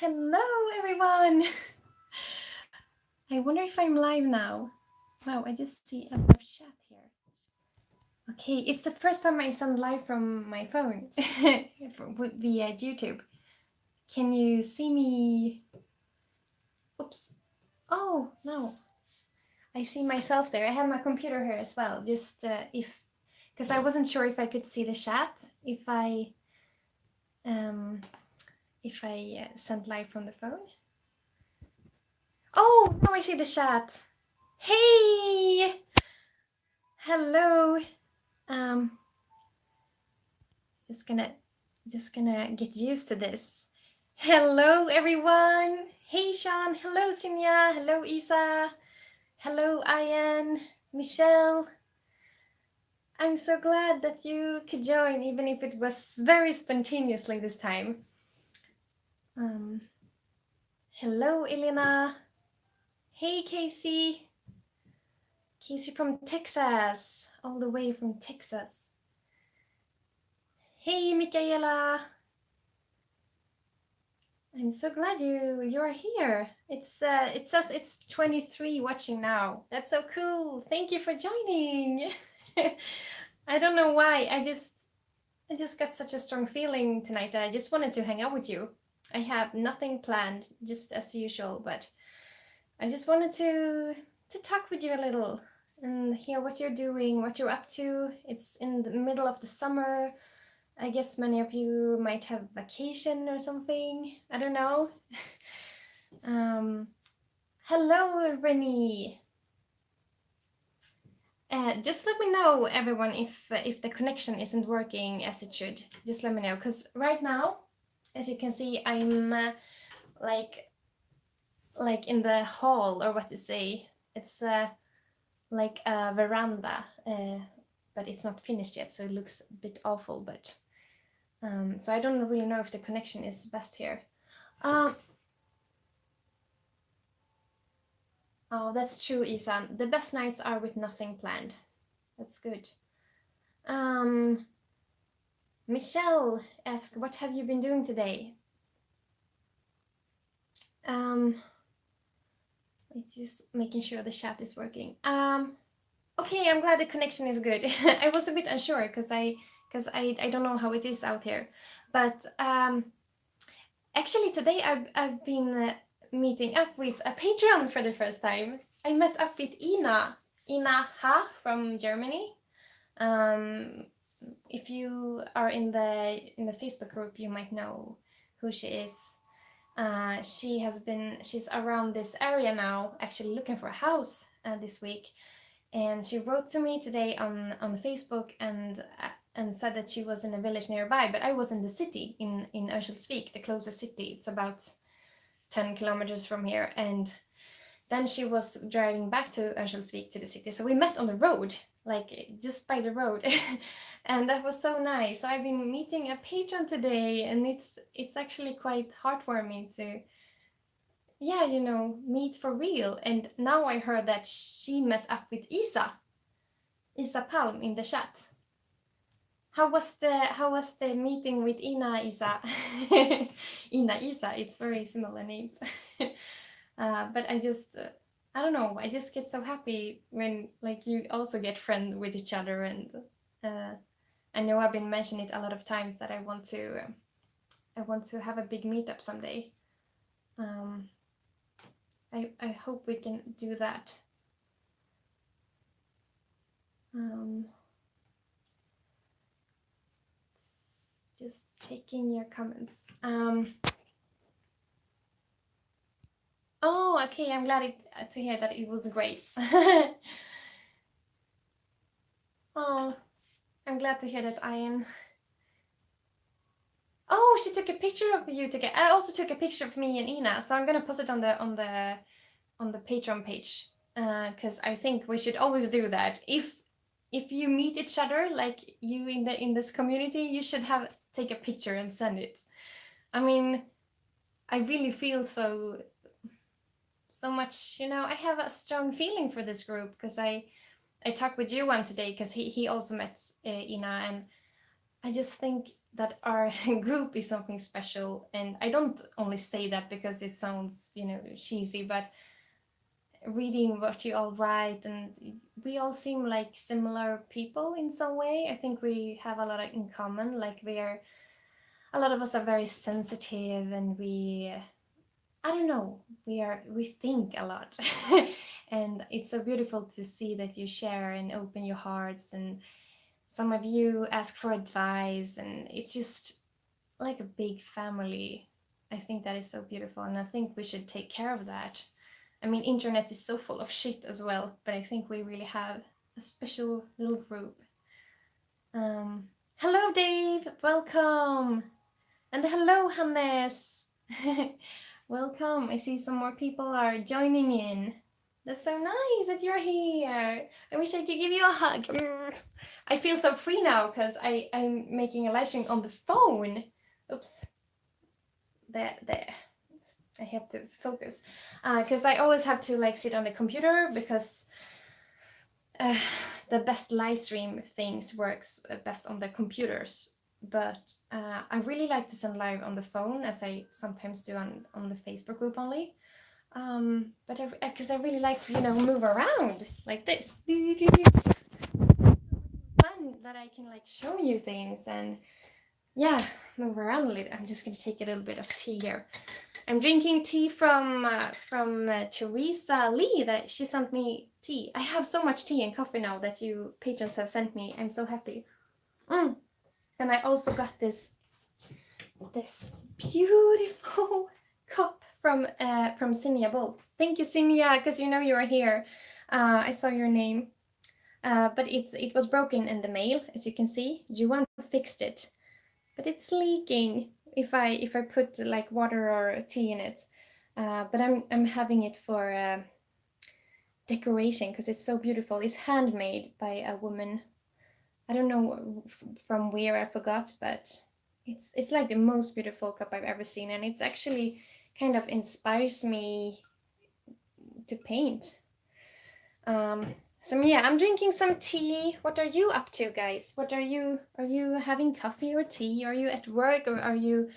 Hello, everyone. I wonder if I'm live now. Wow, I just see a live chat here. Okay, it's the first time I send live from my phone via YouTube. Can you see me? Oops. Oh, no. I see myself there. I have my computer here as well. Just because I wasn't sure if I could see the chat if I sent live from the phone. Oh, now I see the chat. Hey! Hello. Just gonna get used to this. Hello, everyone. Hey, Sean. Hello, Sinya. Hello, Isa. Hello, Ian. Michelle. I'm so glad that you could join, even if it was very spontaneously this time. Hello, Elena. Hey, Casey. Casey from Texas, all the way from Texas. Hey, Michaela. I'm so glad you are here. It says it's 23 watching now. That's so cool. Thank you for joining. I don't know why. I just got such a strong feeling tonight that I just wanted to hang out with you. I have nothing planned, just as usual, but I just wanted to talk with you a little and hear what you're doing, what you're up to. It's in the middle of the summer. I guess many of you might have vacation or something. I don't know. Hello, Renee. Just let me know, everyone, if the connection isn't working as it should. Just let me know, because right now, as you can see, I'm like in the hall, or what to say. It's like a veranda, but it's not finished yet, so it looks a bit awful. But so I don't really know if the connection is best here. Oh, that's true, Isan. The best nights are with nothing planned. That's good. Michelle asked, what have you been doing today? It's just making sure the chat is working. Okay, I'm glad the connection is good. I was a bit unsure because I don't know how it is out here. But actually today I've been meeting up with a Patreon for the first time. I met up with Ina Ha from Germany. If you are in the Facebook group, you might know who she is. She's around this area now, actually looking for a house this week, and she wrote to me today on Facebook and said that she was in a village nearby, but I was in the city in Örnsköldsvik, the closest city. It's about 10 kilometers from here, and then she was driving back to Örnsköldsvik to the city, so we met on the road, like just by the road. And that was so nice. So I've been meeting a patron today, and it's actually quite heartwarming to meet for real. And now I heard that she met up with Isa Palm in the chat. How was the meeting with Ina Isa? Ina Isa, it's very similar names. But I don't know, I just get so happy when like you also get friends with each other. And I know I've been mentioning it a lot of times that I want to have a big meetup someday. I hope we can do that. Just checking your comments. Oh, okay, I'm glad to hear that it was great. Oh, I'm glad to hear that, Ian. Oh, she took a picture of you together. I also took a picture of me and Ina, so I'm gonna post it on the Patreon page, because I think we should always do that. If you meet each other, like you in this community, you should take a picture and send it. I mean, I really feel so much, I have a strong feeling for this group, because I talked with Johan today, because he also met Ina, and I just think that our group is something special. And I don't only say that because it sounds, you know, cheesy, but reading what you all write, and we all seem like similar people in some way. I think we have a lot in common. Like a lot of us are very sensitive, and I don't know, we think a lot. And it's so beautiful to see that you share and open your hearts, and some of you ask for advice, and it's just like a big family. I think that is so beautiful, and I think we should take care of that. I mean, internet is so full of shit as well, but I think we really have a special little group. Hello, Dave. Welcome. And hello, Hannes. Welcome. I see some more people are joining in. That's so nice that you're here. I wish I could give you a hug. I feel so free now because I'm making a live stream on the phone. Oops. There. I have to focus. Because I always have to like sit on the computer because the best live stream things works best on the computers. But I really like to send live on the phone, as I sometimes do on the Facebook group only. But because I really like to, you know, move around like this. Fun that I can like show you things and yeah, move around a little. I'm just gonna take a little bit of tea here. I'm drinking tea from Teresa Lee. That she sent me tea. I have so much tea and coffee now that you patrons have sent me. I'm so happy. And I also got this beautiful cup from Sinja Bolt. Thank you, Sinja, because you know you are here. I saw your name, but it was broken in the mail, as you can see. Johan fixed it, but it's leaking if I put like water or tea in it. But I'm having it for decoration because it's so beautiful. It's handmade by a woman. I don't know from where, I forgot, but it's like the most beautiful cup I've ever seen, and it's actually kind of inspires me to paint. So yeah, I'm drinking some tea. What are you up to, guys? Are you having coffee or tea? Are you at work, or are you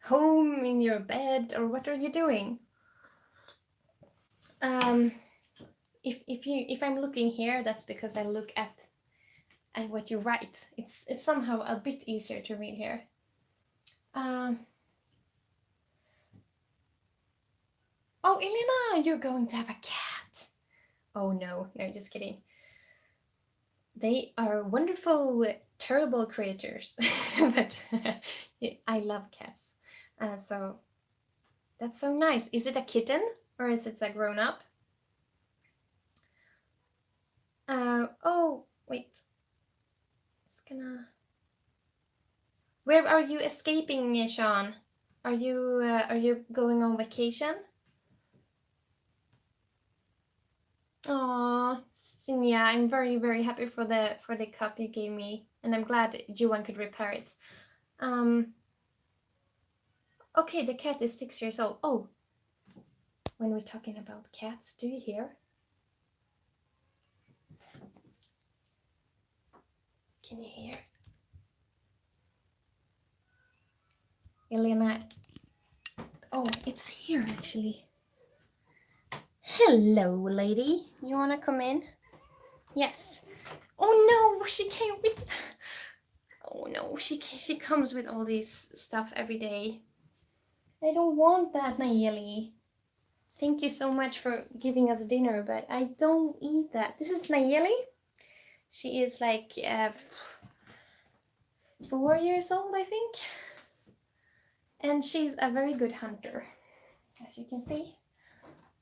home in your bed, or what are you doing? If I'm looking here, that's because I look at what you write. It's somehow a bit easier to read here. Oh, Elena, you're going to have a cat. Oh no, just kidding. They are wonderful, terrible creatures, but I love cats. So that's so nice. Is it a kitten or is it a grown up? Oh, wait. Just gonna. Where are you escaping, Sean? Are you going on vacation? Oh, Sinja, I'm very, very happy for the cup you gave me, and I'm glad Johan could repair it. Okay, the cat is 6 years old. Oh, when we're talking about cats, do you hear? Can you hear? Elena. Oh, it's here actually. Hello, lady. You wanna come in? Yes. Oh no, she came with. Oh no, she comes with all this stuff every day. I don't want that, Nayeli. Thank you so much for giving us dinner, but I don't eat that. This is Nayeli. She is like 4 years old, I think. And she's a very good hunter, as you can see.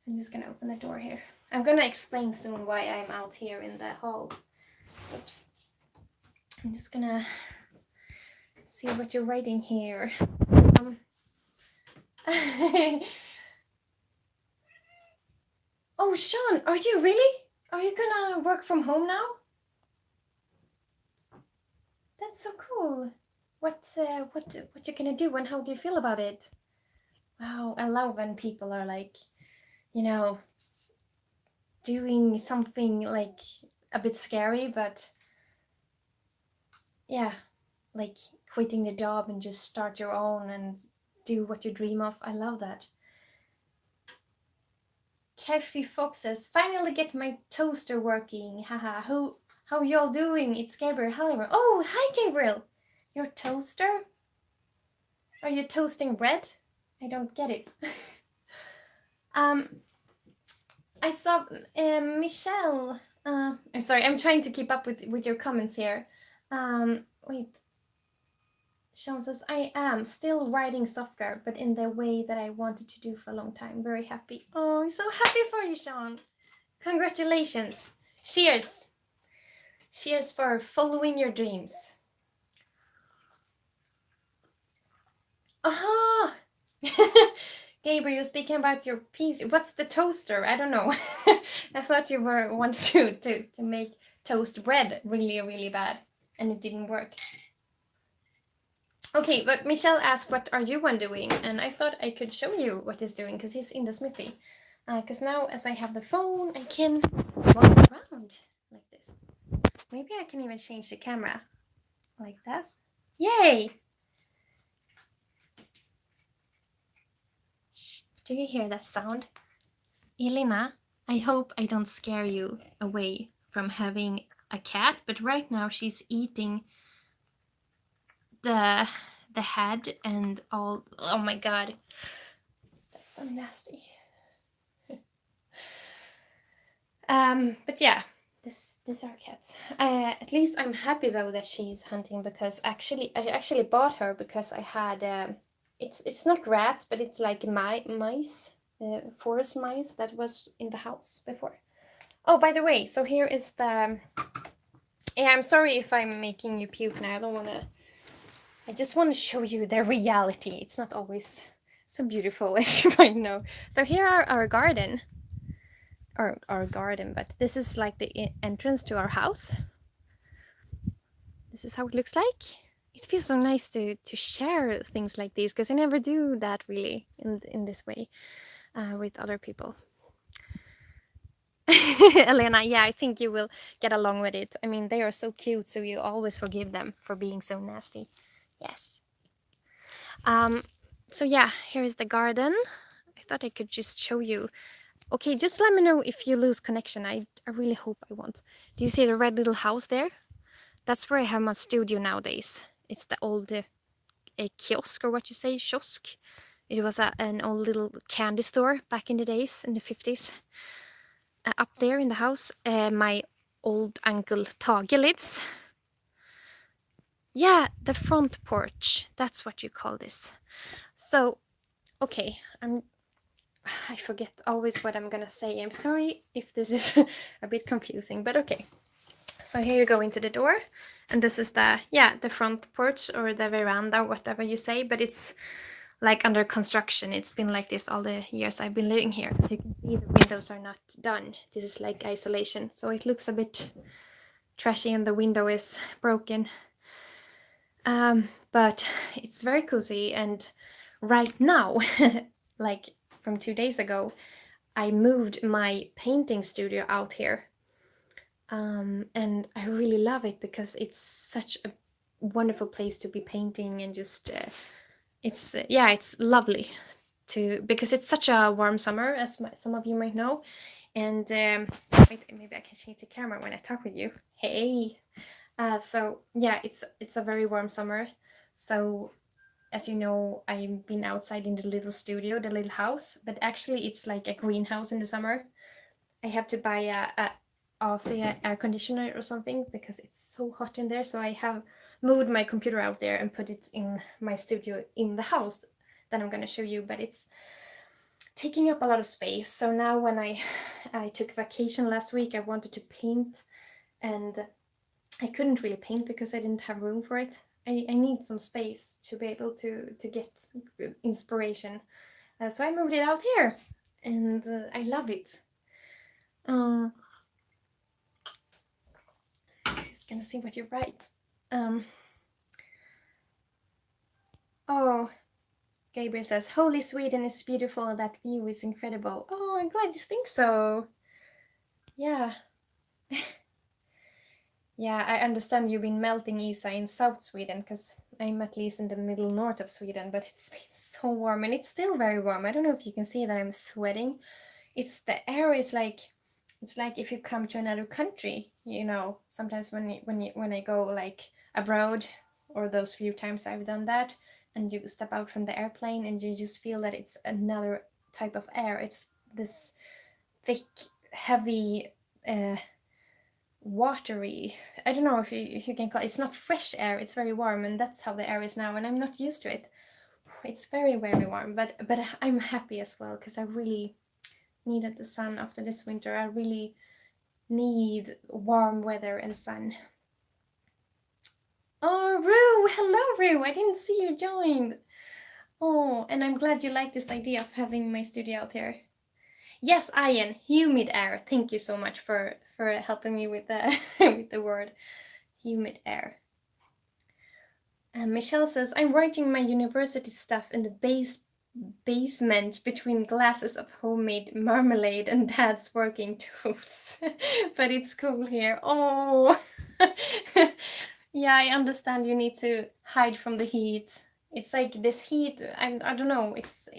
I'm just gonna open the door here. I'm gonna explain soon why I'm out here in the hall. Oops. I'm just gonna see what you're writing here. Oh, Sean, are you really? Are you gonna work from home now? That's so cool. What you gonna do, and how do you feel about it? Wow, I love when people are like, you know, doing something like a bit scary, but yeah, like quitting the job and just start your own and do what you dream of. I love that. Keffi Fox says, finally get my toaster working. Haha, how y'all doing? It's Gabriel. Hello. Oh, hi Gabriel. Your toaster? Are you toasting bread? I don't get it. I saw Michelle. I'm sorry, I'm trying to keep up with your comments here. Wait. Sean says, I am still writing software, but in the way that I wanted to do for a long time. Very happy. Oh, I'm so happy for you, Sean. Congratulations. Cheers. Cheers for following your dreams. Aha! Gabriel, speaking about your PC, what's the toaster? I don't know. I thought you were wanting to make toast bread really, really bad, and it didn't work. Okay, but Michelle asked, what are you one doing? And I thought I could show you what he's doing, because he's in the smithy. Because now, as I have the phone, I can walk around like this. Maybe I can even change the camera like that. Yay! Do you hear that sound? Elena, I hope I don't scare you away from having a cat, but right now she's eating the head and all. Oh my god, that's so nasty. But yeah, these are cats. At least I'm happy though that she's hunting, because I actually bought her because I had it's not rats, but it's like mice, forest mice that was in the house before. Oh, by the way, so here is the. Yeah, I'm sorry if I'm making you puke now. I just want to show you the reality. It's not always so beautiful, as you might know. So here are our garden. Or our garden, but this is like the entrance to our house. This is how it looks like. It feels so nice to share things like these, because I never do that really in this way with other people. Elena, yeah, I think you will get along with it. I mean, they are so cute, so you always forgive them for being so nasty. Yes. So yeah, here is the garden. I thought I could just show you. Okay, just let me know if you lose connection. I really hope I won't. Do you see the red little house there? That's where I have my studio nowadays. It's the old a kiosk, or what you say, kiosk. It was an old little candy store back in the days, in the 50s. Up there in the house, my old uncle Tage lives. Yeah, the front porch. That's what you call this. So, okay, I forget always what I'm gonna say. I'm sorry if this is a bit confusing, but okay. So here you go into the door, and this is the front porch, or the veranda, whatever you say, but it's like under construction. It's been like this all the years I've been living here. As you can see, the windows are not done. This is like isolation, so it looks a bit trashy and the window is broken. But it's very cozy, and right now, like from 2 days ago, I moved my painting studio out here. And I really love it because it's such a wonderful place to be painting, and just it's lovely because it's such a warm summer, as some of you might know. And wait, maybe I can change the camera when I talk with you. Hey, so yeah, it's a very warm summer. So as you know, I've been outside in the little studio, the little house, but actually it's like a greenhouse in the summer. I have to buy a air conditioner or something because it's so hot in there. So I have moved my computer out there and put it in my studio in the house that I'm going to show you, but it's taking up a lot of space. So now when I took vacation last week, I wanted to paint, and I couldn't really paint because I didn't have room for it. I need some space to be able to get inspiration. So I moved it out here, and I love it. Just gonna see what you write. Oh, Gabriel says, Holy Sweden is beautiful, that view is incredible. Oh, I'm glad you think so. Yeah. Yeah, I understand you've been melting, Isa, in South Sweden, because I'm at least in the middle north of Sweden, but it's been so warm, and it's still very warm. I don't know if you can see that I'm sweating. It's the air is like, it's like if you come to another country, you know, sometimes when I go like abroad, or those few times I've done that, and you step out from the airplane and you just feel that it's another type of air. It's this thick, heavy, watery, I don't know if you can call it, it's not fresh air, it's very warm, and that's how the air is now, and I'm not used to it. It's very, very warm, but I'm happy as well, because I really needed the sun after this winter. I really need warm weather and sun. Oh, Rue! Hello, Rue! I didn't see you joined. Oh, and I'm glad you like this idea of having my studio out here. Yes, Ian, humid air. Thank you so much for helping me with the with the word humid air. And Michelle says, I'm writing my university stuff in the basement between glasses of homemade marmalade and Dad's working tools. But it's cool here. Oh, yeah, I understand you need to hide from the heat. It's like this heat, I don't know, it's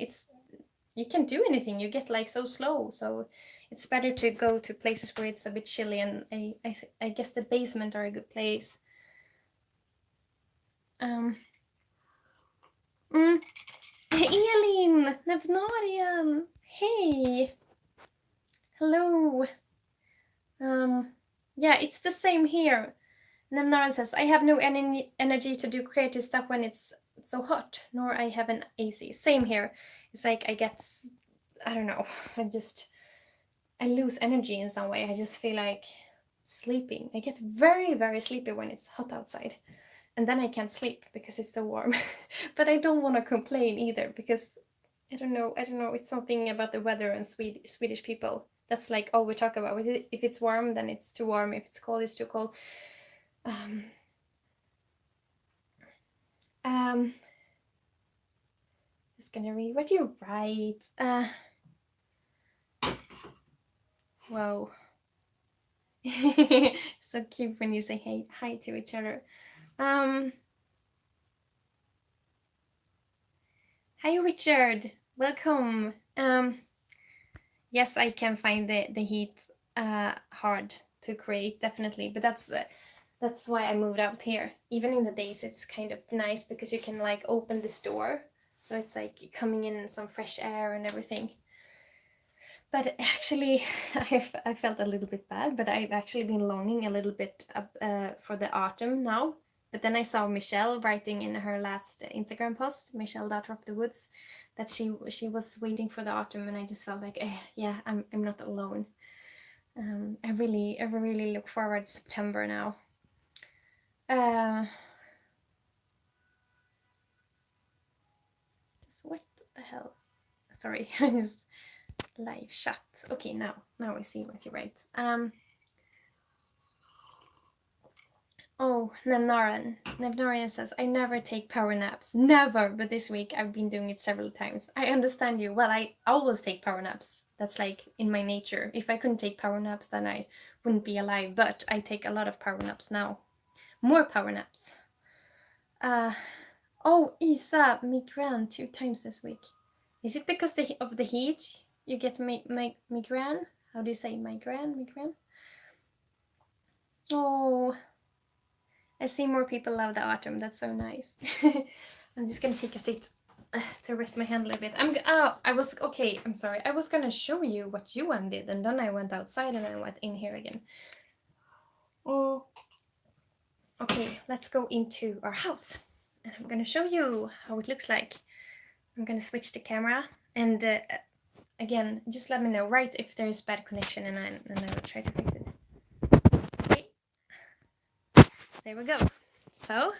you can't do anything, you get like so slow, so it's better to go to places where it's a bit chilly, and I guess the basement are a good place. Elin, Nevnarian, hey, hello. Yeah, it's the same here. Nevnarian says, I have no energy to do creative stuff when it's so hot, nor I have an AC. Same here. It's like I don't know, I lose energy in some way. I just feel like sleeping. I get very, very sleepy when it's hot outside. And then I can't sleep because it's so warm. But I don't want to complain either, because I don't know, it's something about the weather and Swedish people. That's like all we talk about. If it's warm, then it's too warm. If it's cold, it's too cold. Just gonna read what you write. Whoa. So cute when you say hey, hi to each other. Hi Richard, welcome. Yes, I can find the heat hard to create, definitely, but that's why I moved out here. Even in the days, it's kind of nice because you can like open this door, so it's like coming in some fresh air and everything. But actually, I felt a little bit bad, but I've actually been longing a little bit for the autumn now. But then I saw Michelle writing in her last Instagram post, Michelle.rockthewoods, that she was waiting for the autumn, and I just felt like, yeah, I'm not alone. I really look forward to September now. What the hell? Sorry, I just live chat. Okay, now I see what you write. Oh, Nevnarian says, I never take power naps. Never! But this week I've been doing it several times. I understand you. Well, I always take power naps. That's like in my nature. If I couldn't take power naps, then I wouldn't be alive. But I take a lot of power naps now. More power naps. Oh, Isa, migraine 2 times this week. Is it because of the heat you get migraine? How do you say migraine? Oh, I see more people love the autumn. That's so nice. I'm just gonna take a seat to rest my hand a little bit. I'm sorry. I was gonna show you what Johan did, and then I went outside and I went in here again. Oh, okay. Let's go into our house, and I'm gonna show you how it looks like. I'm gonna switch the camera, and again, just let me know, right, if there's bad connection, and I will try to fix it. Okay. There we go. So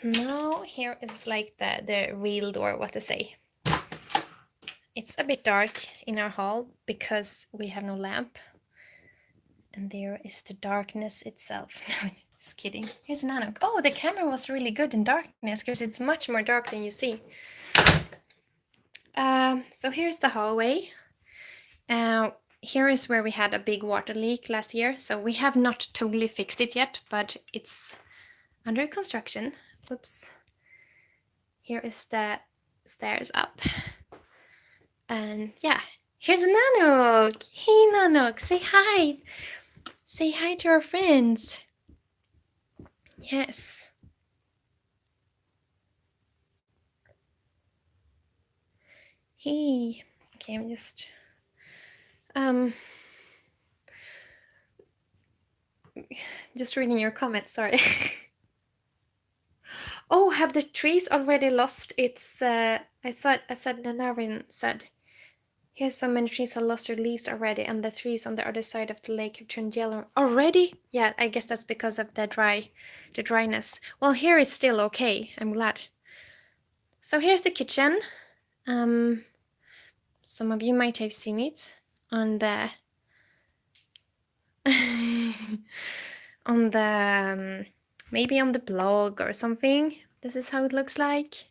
now here is like the real door, what to say. It's a bit dark in our hall because we have no lamp. And there is the darkness itself. No, just kidding. Here's Nano. Oh, the camera was really good in darkness because it's much more dark than you see. So here's the hallway. Here is where we had a big water leak last year. So we have not totally fixed it yet, but it's under construction. Oops. Here is the stairs up. And yeah, here's Nanook. Hey Nanook, say hi. Say hi to our friends. Yes. Hey. Okay, I'm just reading your comments, sorry. Oh, have the trees already lost its I said Nanarin said. Here's so many trees have lost their leaves already, and the trees on the other side of the lake have turned yellow. Already? Yeah, I guess that's because of the dryness. Well, here it's still okay. I'm glad. So here's the kitchen. Some of you might have seen it on the on the maybe on the blog or something. This is how it looks like.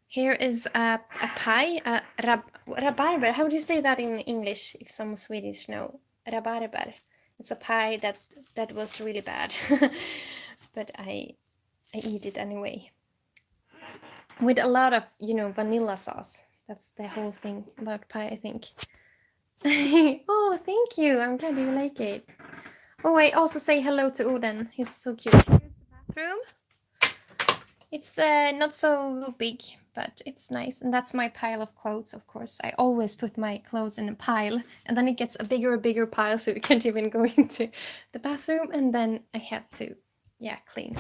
Here is a pie, a rabarber. How do you say that in English? If some Swedish know, rabarber. It's a pie that was really bad, but I eat it anyway. With a lot of vanilla sauce. That's the whole thing about pie, I think. Oh, thank you. I'm glad you like it. Oh, I also say hello to Oden. He's so cute. Here's the bathroom. It's not so big, but it's nice. And that's my pile of clothes, of course. I always put my clothes in a pile, and then it gets a bigger pile, so you can't even go into the bathroom, and then I have to, clean.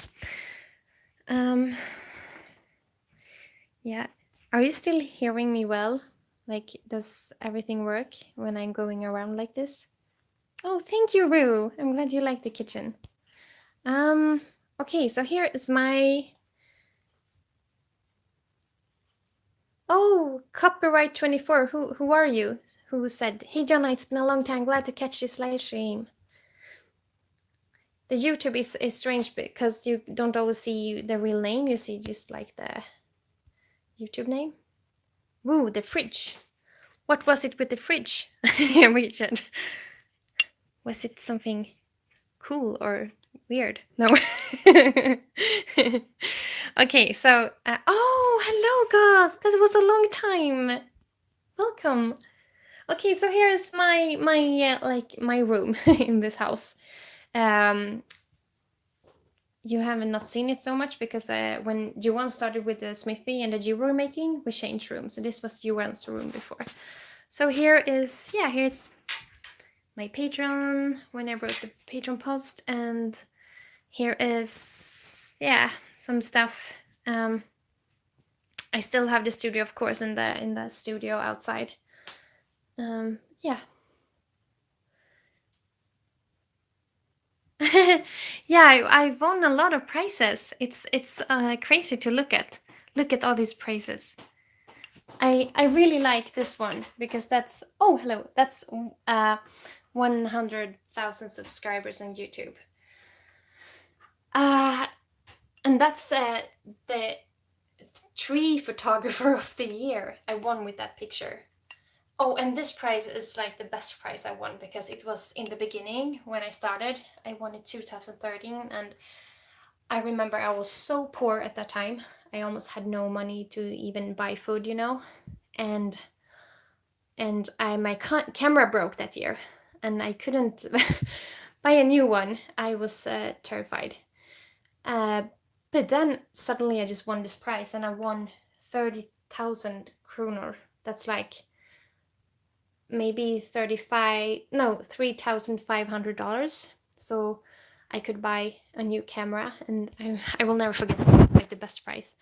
Yeah. Are you still hearing me well? Like, does everything work when I'm going around like this? Oh, thank you, Rue. I'm glad you like the kitchen. Okay, so here is my... Oh, Copyright 24. Who are you? Who said, "Hey Jonna, it's been a long time. Glad to catch this live stream." The YouTube is strange because you don't always see the real name. You see just like the YouTube name. Woo, the fridge. What was it with the fridge, Richard? Was it something cool or weird? No. Okay, so oh, hello guys. That was a long time. Welcome. Okay, so here's my my room in this house. You haven't not seen it so much because when Johan started with the smithy and the jewelry making, we changed rooms. So this was Johan's room before. So here is, here's my Patreon when I wrote the Patreon post, and here is, some stuff. I still have the studio, of course, in the studio outside. Yeah. Yeah, I've won a lot of prizes. It's crazy to look at. Look at all these prizes. I really like this one because that's, oh hello, that's 100,000 subscribers on YouTube. And that's the tree photographer of the year. I won with that picture. Oh, and this prize is like the best prize I won because it was in the beginning when I started. I won it 2013, and I remember I was so poor at that time. I almost had no money to even buy food, and my camera broke that year, and I couldn't buy a new one. I was terrified. But then suddenly I just won this prize, and I won 30,000 kronor. That's like maybe $3,500. So I could buy a new camera, and I will never forget it, like the best prize.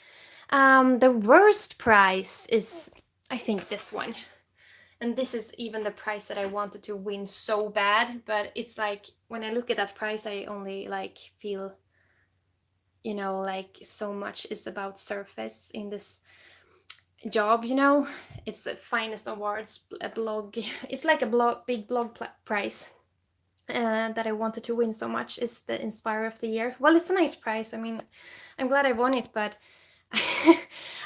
The worst prize is, I think, this one. And this is even the prize that I wanted to win so bad, but it's like when I look at that prize, I only like feel, like so much is about surface in this job, It's the finest awards, a blog. It's like a big blog prize that I wanted to win so much. Is the Inspire of the Year. Well, it's a nice prize. I mean, I'm glad I won it, but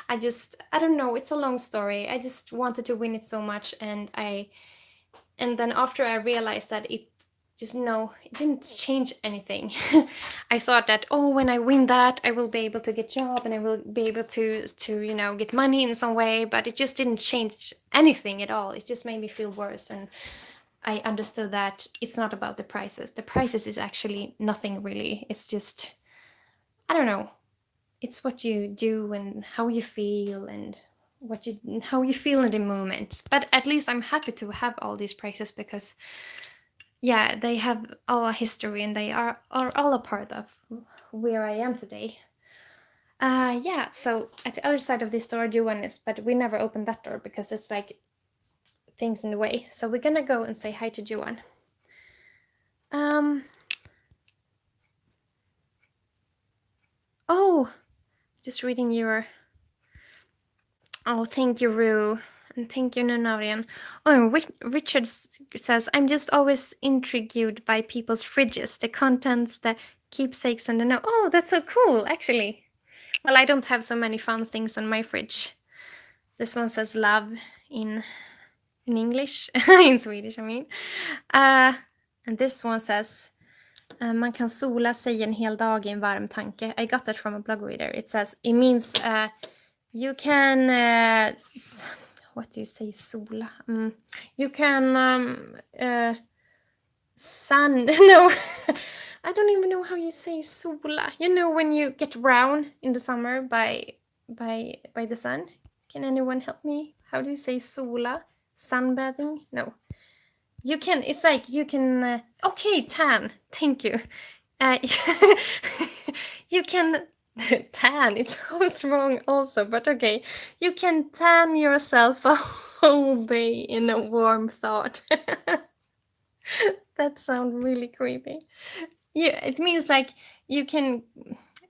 I don't know. It's a long story. I just wanted to win it so much, and then after I realized that just no, it didn't change anything. I thought that, oh, when I win that, I will be able to get a job and I will be able to you know, get money in some way, but it just didn't change anything at all. It just made me feel worse, and I understood that it's not about the prizes. The prizes is actually nothing really. It's just, I don't know. It's what you do and how you feel and how you feel in the moment. But at least I'm happy to have all these prizes because, yeah, they have all a history and they are all a part of where I am today. Yeah, so at the other side of this door, Johan is, but we never opened that door because it's like things in the way. So we're gonna go and say hi to Johan. Oh, just reading your... Oh, thank you, Rue. And thank you, Nanarian. Oh, and Richard says, I'm just always intrigued by people's fridges, the contents, the keepsakes, and the note. Oh, that's so cool, actually. Well, I don't have so many fun things on my fridge. This one says love in English, in Swedish, I mean. And this one says, man kan sola sig en hel dag I en varm tanke. I got that from a blog reader. It says, it means you can, what do you say, sola? You can sun, no, I don't even know how you say sola. You know when you get brown in the summer by the sun? Can anyone help me? How do you say sola? Sunbathing? No. You can, it's like you can, okay, tan. Thank you. You can tan, it sounds wrong also, but okay. You can tan yourself a whole day in a warm thought. That sounds really creepy. Yeah, it means like you can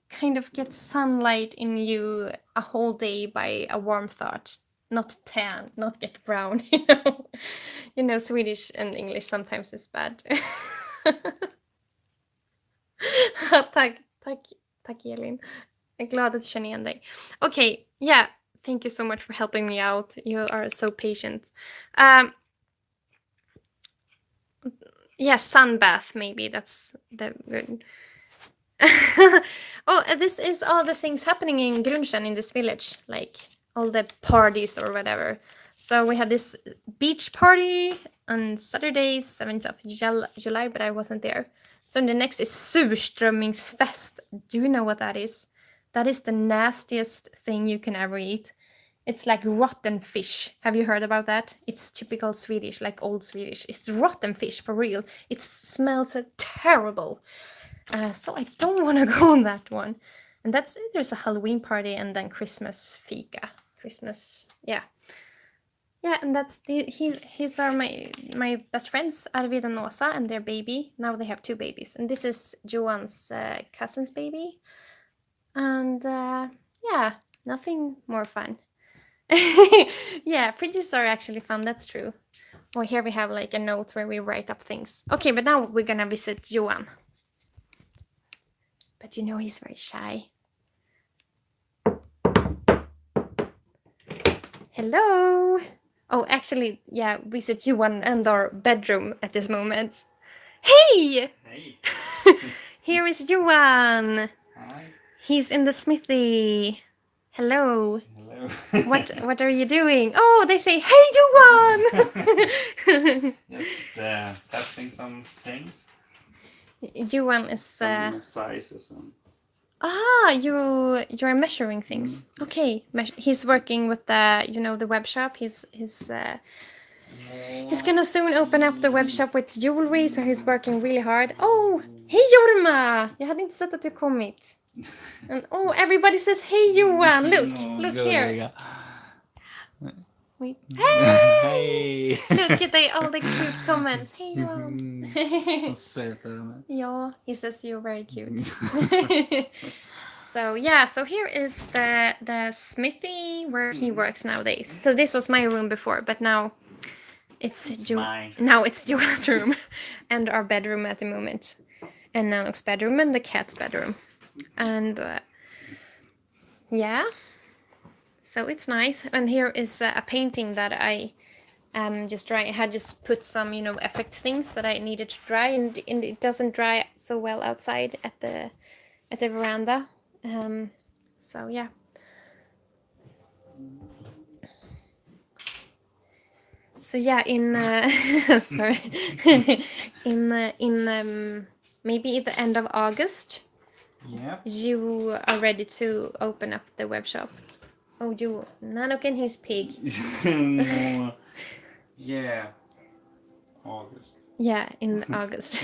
kind of get sunlight in you a whole day by a warm thought. Not tan, not get brown, you know. You know, Swedish and English sometimes is bad. Tack Elin. Jag är glad att du känner igen dig. Okay, yeah, thank you so much for helping me out. You are so patient. Yeah, sunbath, maybe. That's the good. Oh, this is all the things happening in Grundsjön, in this village. Like, all the parties or whatever. So we had this beach party on Saturday, 7th of July, but I wasn't there. So the next is surströmmingsfest. Do you know what that is? That is the nastiest thing you can ever eat. It's like rotten fish. Have you heard about that? It's typical Swedish, like old Swedish. It's rotten fish, for real. It smells terrible. So I don't want to go on that one. And there's a Halloween party and then Christmas fika. Christmas, yeah. Yeah, and that's these are my best friends, Arvid and Åsa, and their baby. Now they have 2 babies. And this is Johan's cousin's baby. And yeah, nothing more fun. Yeah, fridges are actually fun, that's true. Well, here we have like a note where we write up things. Okay, but now we're gonna visit Johan. But you know he's very shy. Hello! Oh, actually, yeah, visit Johan and our bedroom at this moment. Hey! Hey! Here is Johan! Hi! He's in the smithy. Hello! Hello! What are you doing? Oh, they say, hey, Johan! Just testing some things. Johan is... Some sizes and... you're measuring things. Okay, he's working with the web shop. He's gonna soon open up the web shop with jewelry, so he's working really hard. Oh, hej Jorma! Jag hade inte sett att du kommit. And oh, everybody says hey Johan. Look here. Wait. Hey! Look at all the cute comments. Hey Johan. Yeah, he says you're very cute. So yeah, so here is the smithy where he works nowadays. So this was my room before, but now it's Johan's room and our bedroom at the moment, and Nanok's bedroom and the cat's bedroom, and yeah. So it's nice, and here is a painting that I I had just put some, effect things that I needed to dry, and it doesn't dry so well outside at the veranda. So yeah. So yeah, in sorry, in maybe at the end of August, Yeah. you are ready to open up the web shop. Oh, you Nanook and his pig. No. Yeah. August. Yeah, in August.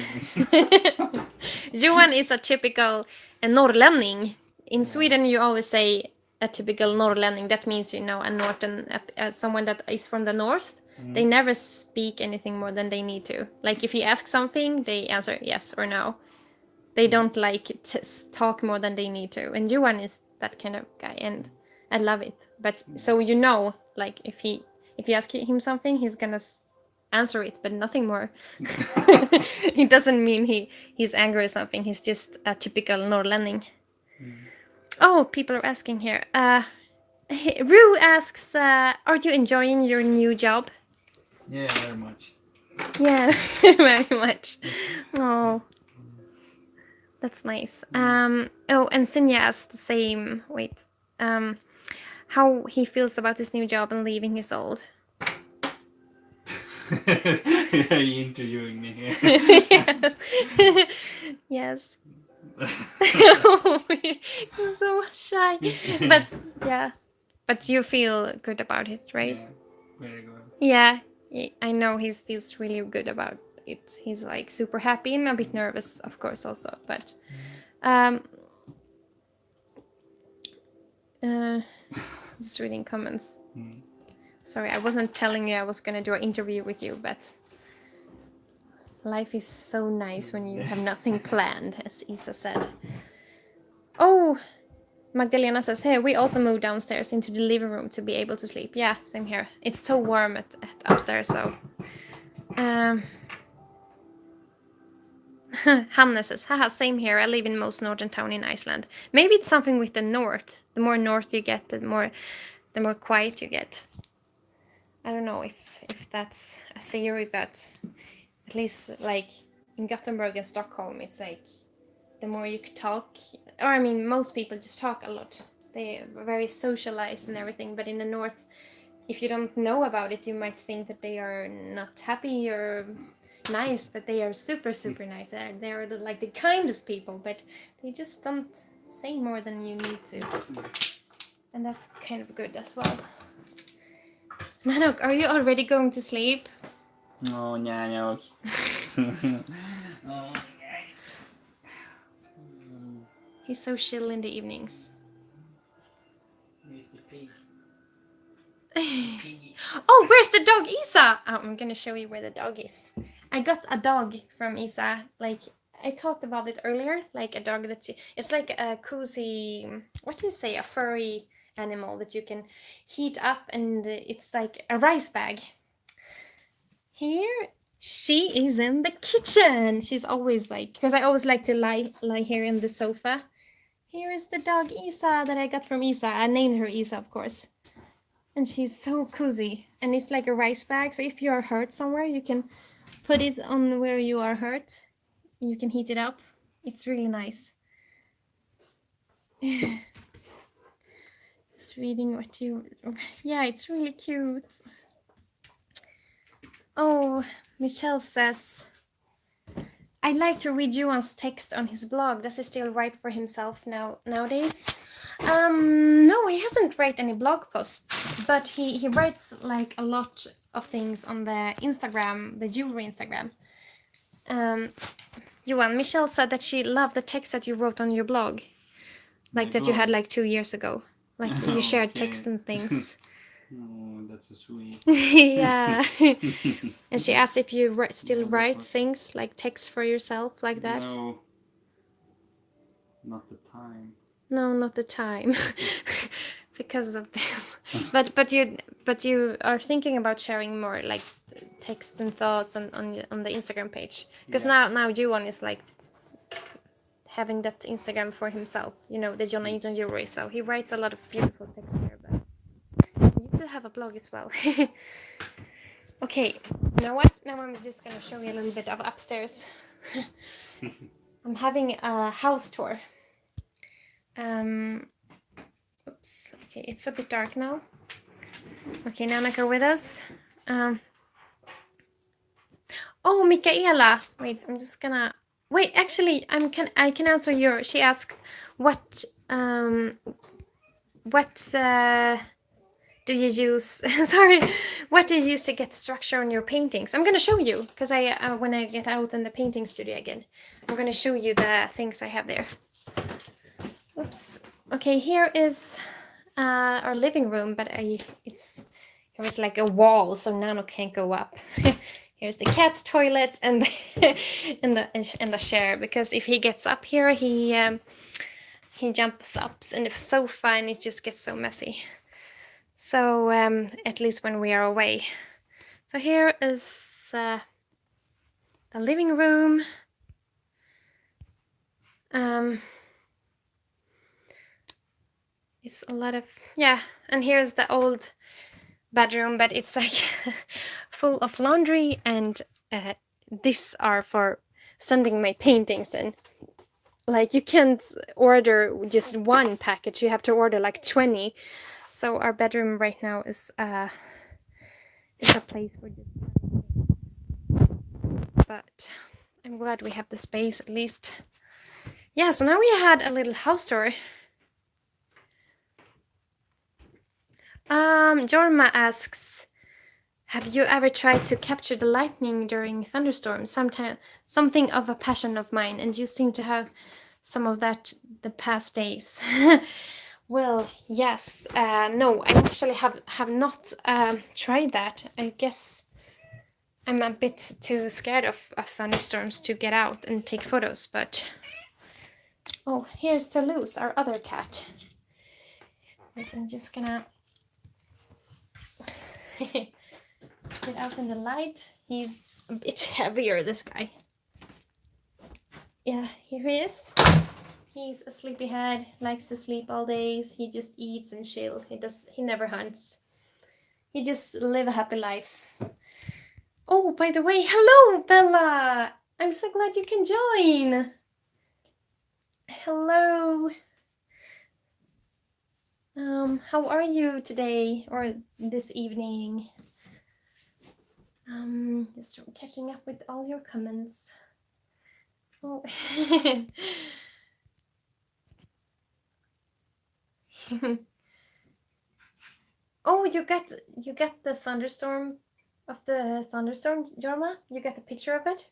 Johan is a typical norrlänning. In Sweden, you always say a typical norrlänning. That means, a northern, someone that is from the north. They never speak anything more than they need to. Like, if you ask something, they answer yes or no. They don't like talk more than they need to. And Johan is that kind of guy, and I love it. But so like, if you ask him something, he's gonna answer it, but nothing more. It doesn't mean he's angry or something. He's just a typical norrlänning. Oh, people are asking here. Rue asks, are you enjoying your new job? Yeah, very much. Yeah, very much. Oh, that's nice. Oh, and Sinja asked the same. Wait. How he feels about his new job and leaving his old. Yeah, you interviewing me here. Yes. He's so shy. But yeah. But you feel good about it, right? Yeah, very good. Yeah. I know he feels really good about it. He's like super happy and a bit nervous, of course, also. But just reading comments. Sorry, I wasn't telling you I was gonna do an interview with you, but life is so nice when you have nothing planned, as Isa said. Oh, Magdalena says, hey, we also moved downstairs into the living room to be able to sleep. Yeah, same here. It's so warm at upstairs, so... Hanna says, haha, same here. I live in most northern town in Iceland. Maybe it's something with the north. The more north you get, the more quiet you get. I don't know if that's a theory, but at least like in Gothenburg and Stockholm, it's like the more you talk, or I mean, most people just talk a lot. They are very socialized and everything, but in the north, if you don't know about it, you might think that they are not happy or nice, but they are super, super nice. They're like the kindest people, but they just don't say more than you need to. And that's kind of good as well. Nanook, are you already going to sleep? Oh, Nanook. He's so chill in the evenings. Where's the pig? Oh, where's the dog, Isa? Oh, I'm gonna show you where the dog is. I got a dog from Isa. Like, I talked about it earlier. Like a dog it's like a cozy, what do you say, a furry animal that you can heat up, and it's like a rice bag. Here, she is in the kitchen. She's always like, because I always like to lie here in the sofa. Here is the dog Isa that I got from Isa. I named her Isa, of course. And she's so cozy. And it's like a rice bag, so if you are hurt somewhere, you can put it on where you are hurt. You can heat it up. It's really nice. Just reading what you... Yeah, it's really cute. Oh, Michelle says... I'd like to read Johan's text on his blog. Does he still write for himself nowadays? No, he hasn't write any blog posts, but he writes like a lot of things on the Instagram, the jewelry Instagram. Johan, Michelle said that she loved the text that you wrote on your blog, like that you had like 2 years ago. Like you shared texts and things. Oh, that's so sweet. Yeah. And she asked if you still write things, like texts for yourself, like that. No. Not the time. No, not the time. Because of this. But you are thinking about sharing more like texts and thoughts on the Instagram page. Because now Johan is like having that Instagram for himself, the John Eaton Jewelry. So he writes a lot of beautiful text here, but you could have a blog as well. Okay, you know what? Now I'm just gonna show you a little bit of upstairs. I'm having a house tour. Oops. Okay, it's a bit dark now. Okay, Nanaka with us. Oh, Michaela. Wait, I'm just gonna wait. Actually, I can answer your. She asked, what do you use? Sorry, what do you use to get structure on your paintings? I'm gonna show you because when I get out in the painting studio again, I'm gonna show you the things I have there. Oops. Okay, here is our living room, but there is like a wall, so Nano can't go up. Here's the cat's toilet and the chair, because if he gets up here, he jumps up in the sofa and it just gets so messy. So at least when we are away. So here is the living room. It's a lot of, yeah, and here's the old bedroom, but it's like full of laundry, and these are for sending my paintings in. Like, you can't order just one package, you have to order like 20. So our bedroom right now is a place for just, but I'm glad we have the space at least. Yeah, so now we had a little house tour. Jorma asks, have you ever tried to capture the lightning during thunderstorms? Something of a passion of mine, and you seem to have some of that the past days. Well, yes. No, I actually have not tried that. I guess I'm a bit too scared of thunderstorms to get out and take photos, but... Oh, here's Toulouse, our other cat. Wait, I'm just gonna get out in the light. He's a bit heavier, this guy. Yeah, here he is. He's a sleepyhead, likes to sleep all days. He just eats and chill. He never hunts. He just live a happy life. Oh, by the way, hello, Bella. I'm so glad you can join. Hello. How are you today or this evening? Just catching up with all your comments. Oh. Oh, you got the thunderstorm of the thunderstorm, Jorma? You got the picture of it?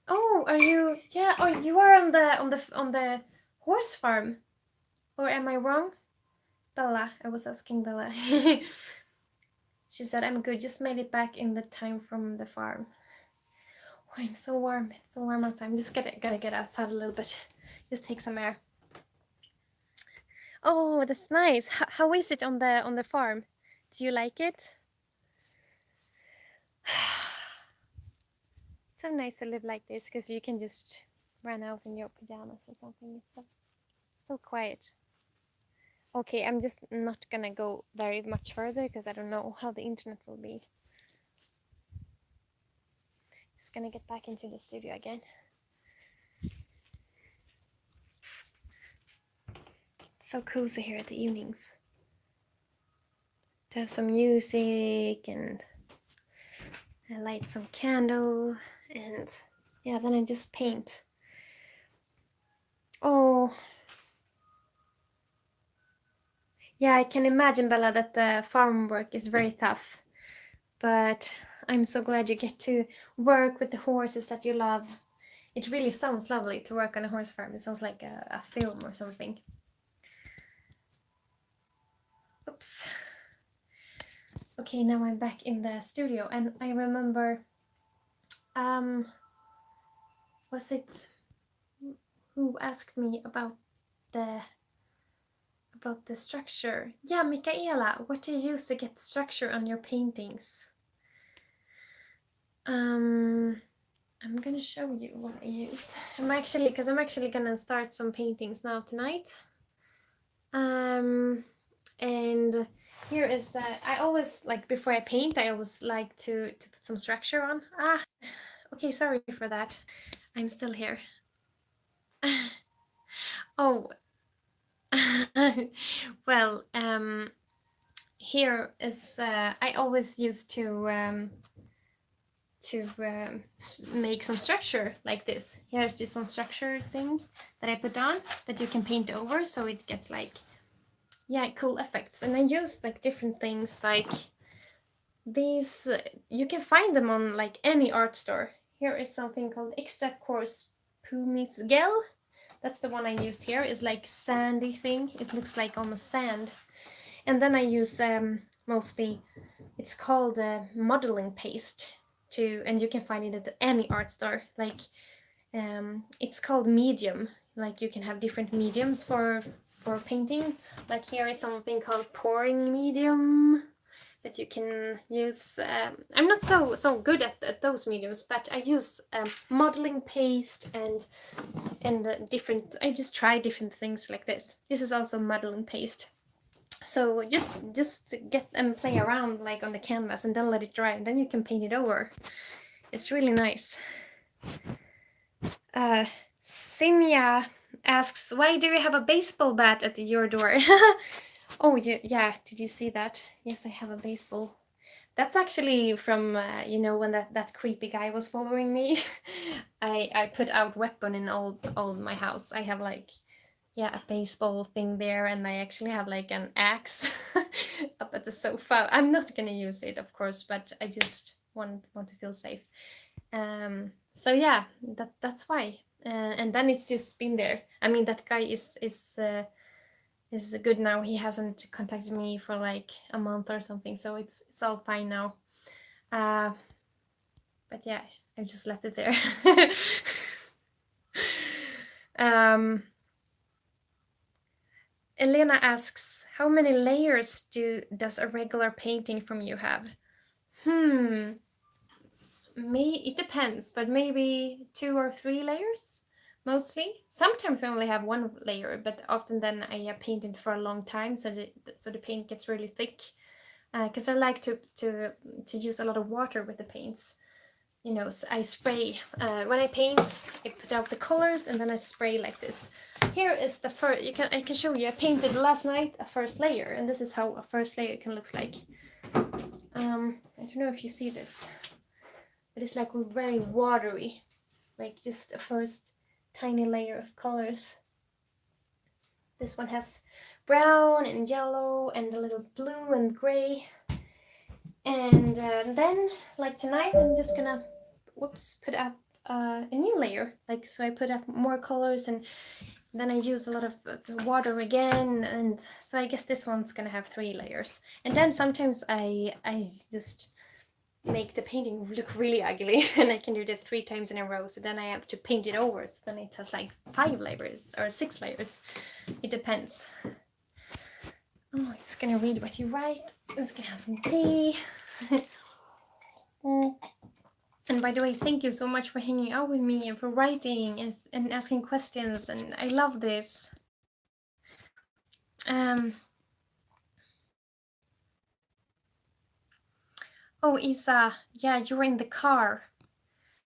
Oh, are you? Yeah. Oh, you are on the horse farm, or am I wrong? Bella, I was asking Bella. She said, I'm good. Just made it back in the time from the farm. Oh, I'm so warm. It's so warm outside. I'm just gotta get outside a little bit. Just take some air. Oh, that's nice. How is it on the farm? Do you like it? So nice to live like this, because you can just run out in your pajamas or something. It's so quiet. Okay, I'm just not gonna go very much further because I don't know how the internet will be. Just gonna get back into the studio again. It's so cozy here at the evenings. To have some music, and I light some candle, and yeah, then I just paint. Oh. Yeah, I can imagine, Bella, that the farm work is very tough. But I'm so glad you get to work with the horses that you love. It really sounds lovely to work on a horse farm. It sounds like a film or something. Oops. Okay, now I'm back in the studio, and I remember, was it who asked me about the structure? Yeah, Michaela, what do you use to get structure on your paintings? I'm gonna show you what I use. I'm actually gonna start some paintings now tonight. And here is I always like before I paint, I always like to put some structure on. Okay, sorry for that. I'm still here. Oh, well, here is I always used to make some structure like this. Here's just some structure thing that I put on that you can paint over, so it gets like, yeah, cool effects. And I use like different things like these. You can find them on like any art store. Here is something called Extra Coarse Pumice Gel. That's the one I used here. It's like sandy thing. It looks like almost sand. And then I use mostly, it's called modeling paste too, and you can find it at any art store. Like it's called medium. Like you can have different mediums for painting. Like here is something called pouring medium that you can use. I'm not so good at those mediums, but I use modeling paste and different. I just try different things like this. This is also modeling paste. So just get and play around like on the canvas and then let it dry, and then you can paint it over. It's really nice. Sinya asks, why do you have a baseball bat at your door? Oh, yeah, did you see that? Yes, I have a baseball. That's actually from, you know, when that creepy guy was following me. I put out weapon in all my house. I have like, yeah, a baseball thing there, and I actually have like an axe up at the sofa. I'm not gonna use it, of course, but I just want to feel safe. So yeah, that's why. And then it's just been there. I mean, that guy is good now. He hasn't contacted me for like a month or something, so it's all fine now. But yeah, I just left it there. Elena asks, how many layers does a regular painting from you have? It depends, but maybe 2 or 3 layers, mostly. Sometimes I only have 1 layer, but often then I painted for a long time, so the paint gets really thick. Because I like to use a lot of water with the paints. You know, so I spray when I paint. I put out the colors and then I spray like this. Here is the first. I can show you. I painted last night a first layer, and this is how a first layer can look like. I don't know if you see this, but it's like very watery, like just a first tiny layer of colors. This one has brown and yellow and a little blue and gray. And then, like tonight, I'm just gonna, put up a new layer. Like, so I put up more colors, and then I use a lot of water again, and so I guess this one's gonna have 3 layers. And then sometimes I just make the painting look really ugly, and I can do that 3 times in a row, so then I have to paint it over, so then it has like 5 layers or 6 layers. It depends. Oh, it's gonna read what you write. It's gonna have some tea. And by the way, thank you so much for hanging out with me and for writing and asking questions, and I love this. Oh, Isa, yeah, you're in the car.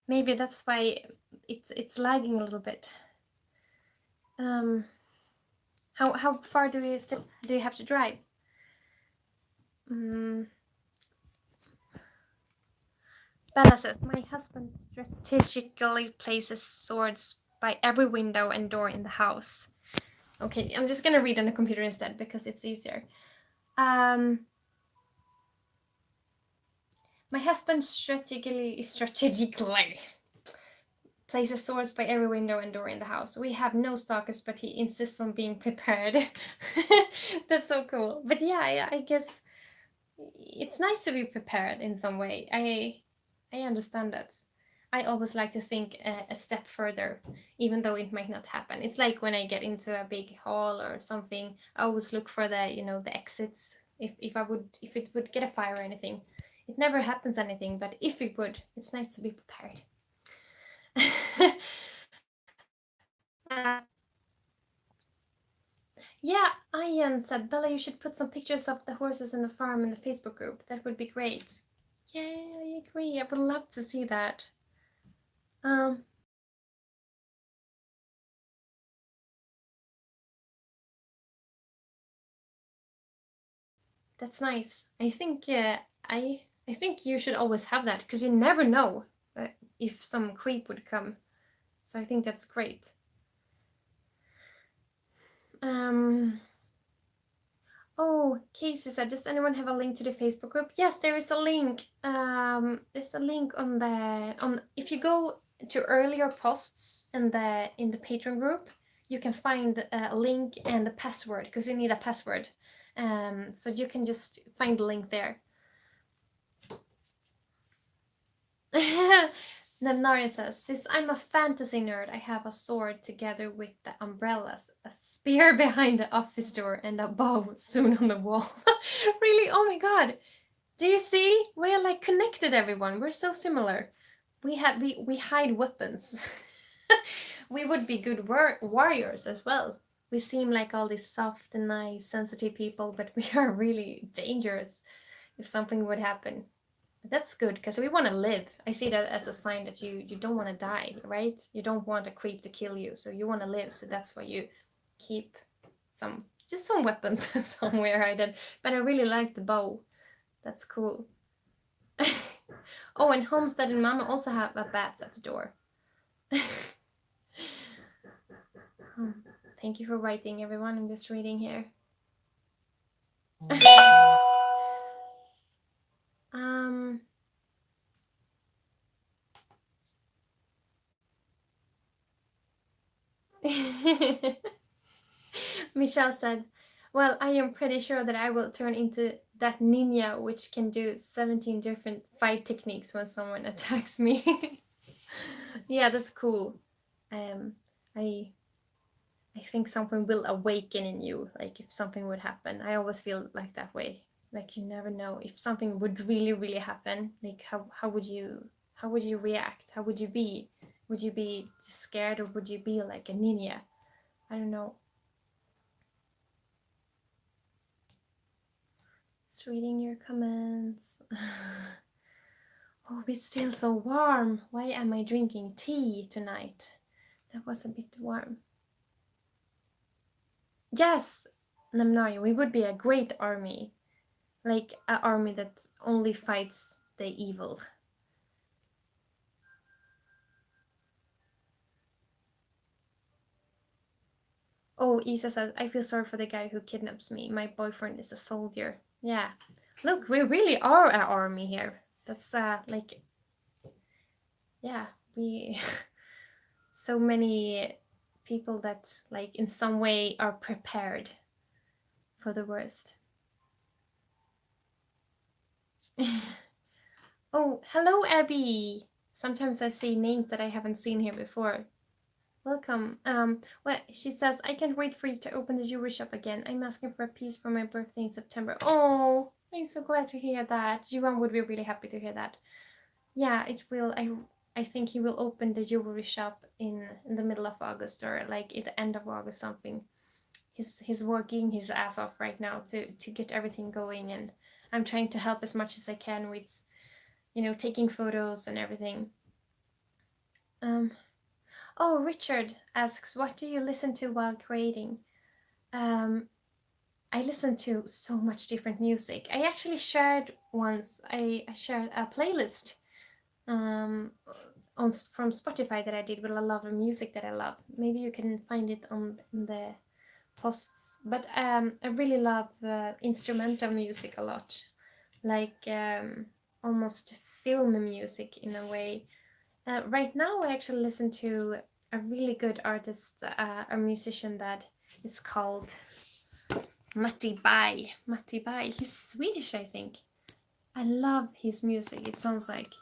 Maybe that's why it's lagging a little bit. How far do you have to drive? Bella says, my husband strategically places swords by every window and door in the house. Okay, I'm just gonna read on the computer instead because it's easier. My husband strategically places swords by every window and door in the house. We have no stalkers, but he insists on being prepared. That's so cool. But yeah, I guess it's nice to be prepared in some way. I understand that. I always like to think a step further, even though it might not happen. It's like when I get into a big hall or something, I always look for the exits. If it would get a fire or anything. It never happens anything, but if it would, it's nice to be prepared. Yeah, Ian said, Bella, you should put some pictures of the horses in the farm in the Facebook group. That would be great. Yeah, I agree. I would love to see that. Um, that's nice. I think I think you should always have that because you never know if some creep would come. So I think that's great. Oh, Casey said, does anyone have a link to the Facebook group? Yes, there is a link. There's a link on if you go to earlier posts in the Patreon group, you can find a link and a password because you need a password. So you can just find the link there. Nemnaria says, since I'm a fantasy nerd, I have a sword together with the umbrellas, a spear behind the office door, and a bow soon on the wall. Really? Oh my god. Do you see? We are like connected, everyone. We're so similar. We hide weapons. We would be good warriors as well. We seem like all these soft and nice, sensitive people, but we are really dangerous if something would happen. But that's good because we want to live. I see that as a sign that you don't want to die, right? You don't want a creep to kill you, so you want to live. So that's why you keep some weapons somewhere hidden. But I really like the bow. That's cool. Oh, and Homestead and Mama also have a bats at the door. Thank you for writing, everyone. I'm just reading here. Michelle said, well, I am pretty sure that I will turn into that ninja which can do 17 different fight techniques when someone attacks me. Yeah, that's cool. I think something will awaken in you, like if something would happen. I always feel like that way. Like you never know if something would really, really happen. Like how would you react? How would you be? Would you be scared or would you be like a ninja? I don't know. Just reading your comments. Oh, it's still so warm. Why am I drinking tea tonight? That was a bit warm. Yes, Namnari, we would be a great army. Like an army that only fights the evil. Oh, Isa says, I feel sorry for the guy who kidnaps me. My boyfriend is a soldier. Yeah. Look, we really are an army here. That's like, yeah, we so many people that like in some way are prepared for the worst. Oh, hello, Abby. Sometimes I see names that I haven't seen here before. Welcome. Well, she says, I can't wait for you to open the jewelry shop again. I'm asking for a piece for my birthday in September. Oh, I'm so glad to hear that. Juan would be really happy to hear that. Yeah, it will. I think he will open the jewelry shop in the middle of August or like at the end of August something. He's working his ass off right now to get everything going, and I'm trying to help as much as I can with, you know, taking photos and everything. Oh, Richard asks, what do you listen to while creating? I listen to so much different music. I actually shared once. I shared a playlist from Spotify that I did with a lot of music that I love. Maybe you can find it on the posts. But I really love instrumental music a lot, like almost film music in a way. Right now, I actually listen to a really good artist, a musician that is called Matti Bai. Matti Bai. He's Swedish, I think. I love his music. It sounds like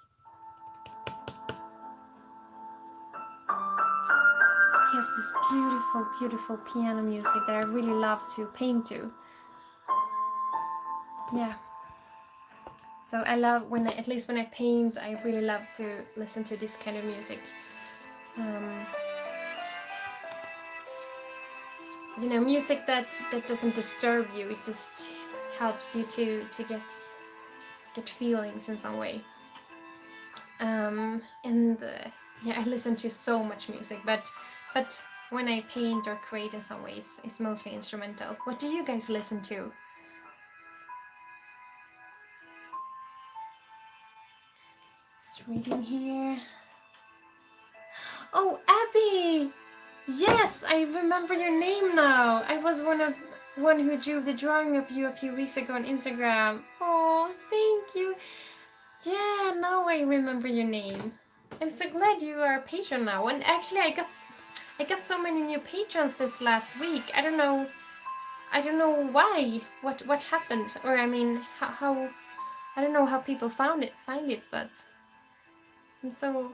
he has this beautiful, beautiful piano music that I really love to paint to. Yeah. So I love at least when I paint, I really love to listen to this kind of music. you know, music that doesn't disturb you. It just helps you to get feelings in some way. And yeah, I listen to so much music, but when I paint or create in some ways, it's mostly instrumental. What do you guys listen to? Just reading here. Oh, Abby! Yes, I remember your name now. I was one who drew the drawing of you a few weeks ago on Instagram. Oh, thank you. Yeah, now I remember your name. I'm so glad you are a patron now. And actually, I got so many new patrons this last week. I don't know why. What happened? Or I mean, how I don't know how people find it, but I'm so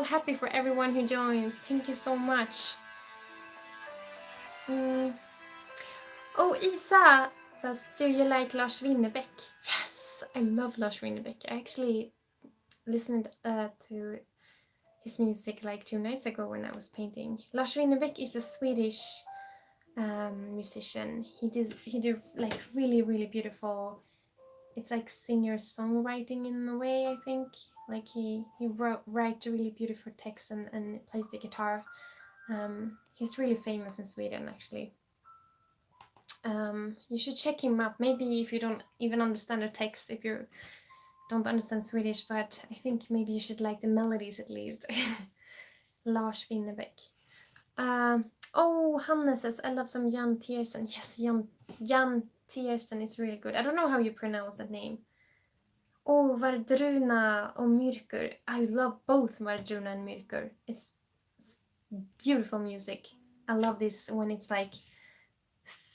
happy for everyone who joins. Thank you so much. Mm. Oh, Isa says, do you like Lars Winnerbäck? Yes, I love Lars Winnerbäck. I actually listened to his music like 2 nights ago when I was painting. Lars Winnerbäck is a Swedish musician. He do like really beautiful. It's like singer-songwriting in a way, I think. Like he write really beautiful texts and plays the guitar. He's really famous in Sweden, actually. You should check him up. Maybe if you don't even understand the text, if you don't understand Swedish, but I think maybe you should like the melodies at least. Lars Winnerbäck. Oh, Hannes says, I love some Jan Tiersen. Yes, Jan Tiersen is really good. I don't know how you pronounce that name. Oh, Vardruna och Myrkur. I love both Vardruna and Myrkur. It's beautiful music. I love this when it's like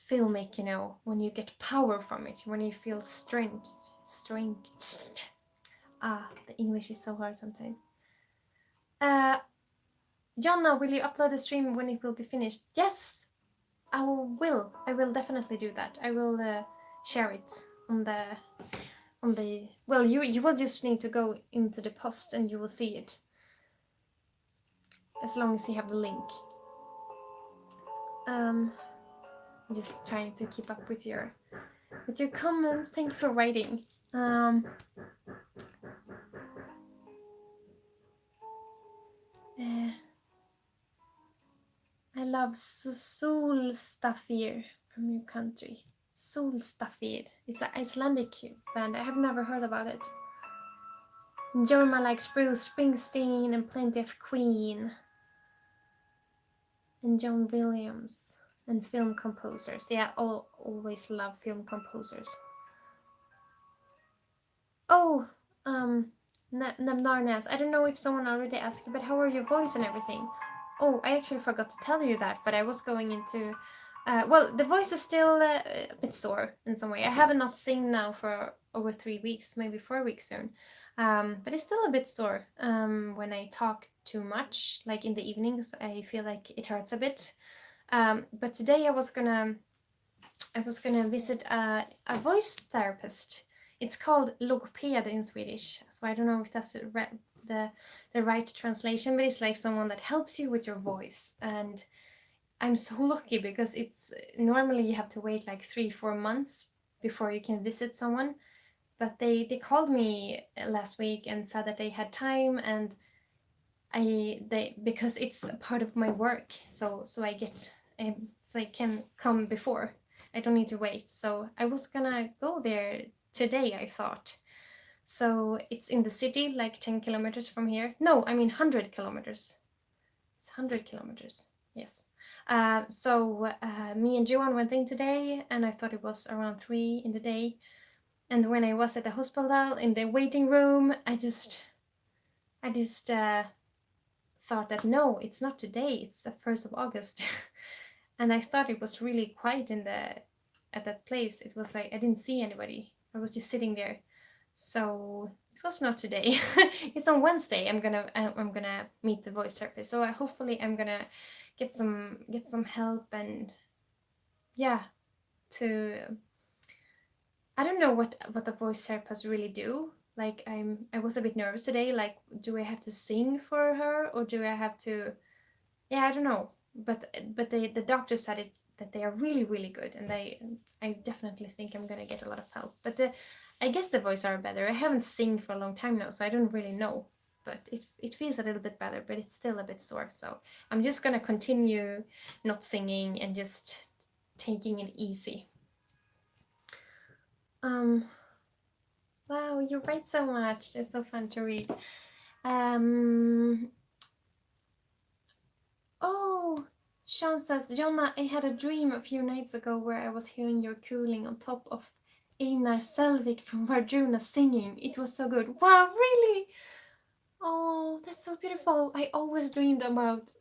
filmic, you know, when you get power from it, when you feel strength. The English is so hard sometimes. Jonna, will you upload the stream when it will be finished? Yes, I will. I will definitely do that. I will share it on the. Well, you will just need to go into the post and you will see it. As long as you have the link. Just trying to keep up with your comments. Thank you for writing. I love Solstafir from your country. Solstafir. It's an Icelandic band. I have never heard about it. Jorma likes Bruce Springsteen and plenty of Queen. And John Williams. And film composers. Yeah, I always love film composers. Oh, Namnarnas. I don't know if someone already asked you, but how are your voice and everything? Oh, I actually forgot to tell you that, but I was going into... well, the voice is still a bit sore in some way. I have not sing now for over 3 weeks, maybe 4 weeks soon. But it's still a bit sore when I talk too much. Like in the evenings, I feel like it hurts a bit. But today I was gonna visit a voice therapist. It's called logoped in Swedish, so I don't know if that's the right translation, but it's like someone that helps you with your voice. And I'm so lucky because it's normally you have to wait like 3-4 months before you can visit someone. But they called me last week and said that they had time, and because it's a part of my work, so I can come before. I don't need to wait. So I was gonna go there today, I thought. So it's in the city, like 10 kilometers from here. No, I mean 100 kilometers. It's 100 kilometers, yes. So me and Johan went in today, and I thought it was around 3 in the day. And when I was at the hospital in the waiting room, I just thought that no, it's not today, it's the 1st of August. And I thought it was really quiet at that place. It was like I didn't see anybody. I was just sitting there. So it was not today. It's on Wednesday. I'm gonna meet the voice therapist. So hopefully I'm gonna get some help, and yeah, I don't know what the voice therapists really do. Like I was a bit nervous today. Like, do I have to sing for her, or do I have to? Yeah, I don't know. but the doctor said that they are really, really good, and I definitely think I'm gonna get a lot of help. But I guess the voice are better. I haven't sing for a long time now, so I don't really know. But it feels a little bit better, but it's still a bit sore. So I'm just gonna continue not singing and just taking it easy. Wow, you write so much. It's so fun to read. Oh, Sean says, Jonna, I had a dream a few nights ago where I was hearing your cooling on top of Einar Selvik from Vardruna singing. It was so good. Wow, really? Oh, that's so beautiful. I always dreamed about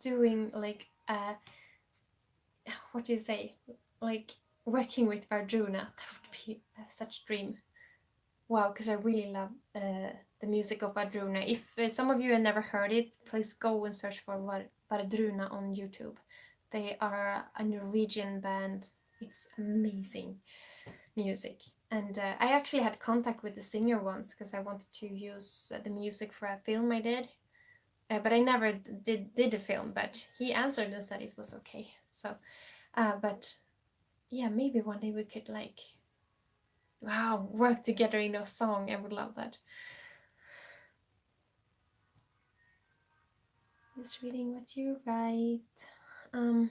doing like what do you say? Like working with Vardruna. That would be such a dream. Wow, because I really love the music of Vardruna. If some of you have never heard it, please go and search for Vardruna on YouTube. They are a Norwegian band. It's amazing music. And I actually had contact with the singer once because I wanted to use the music for a film I did. But I never did a film, but he answered and said it was okay. So, but yeah, maybe one day we could like, wow, work together in a song. I would love that. Just reading what you write. Oh.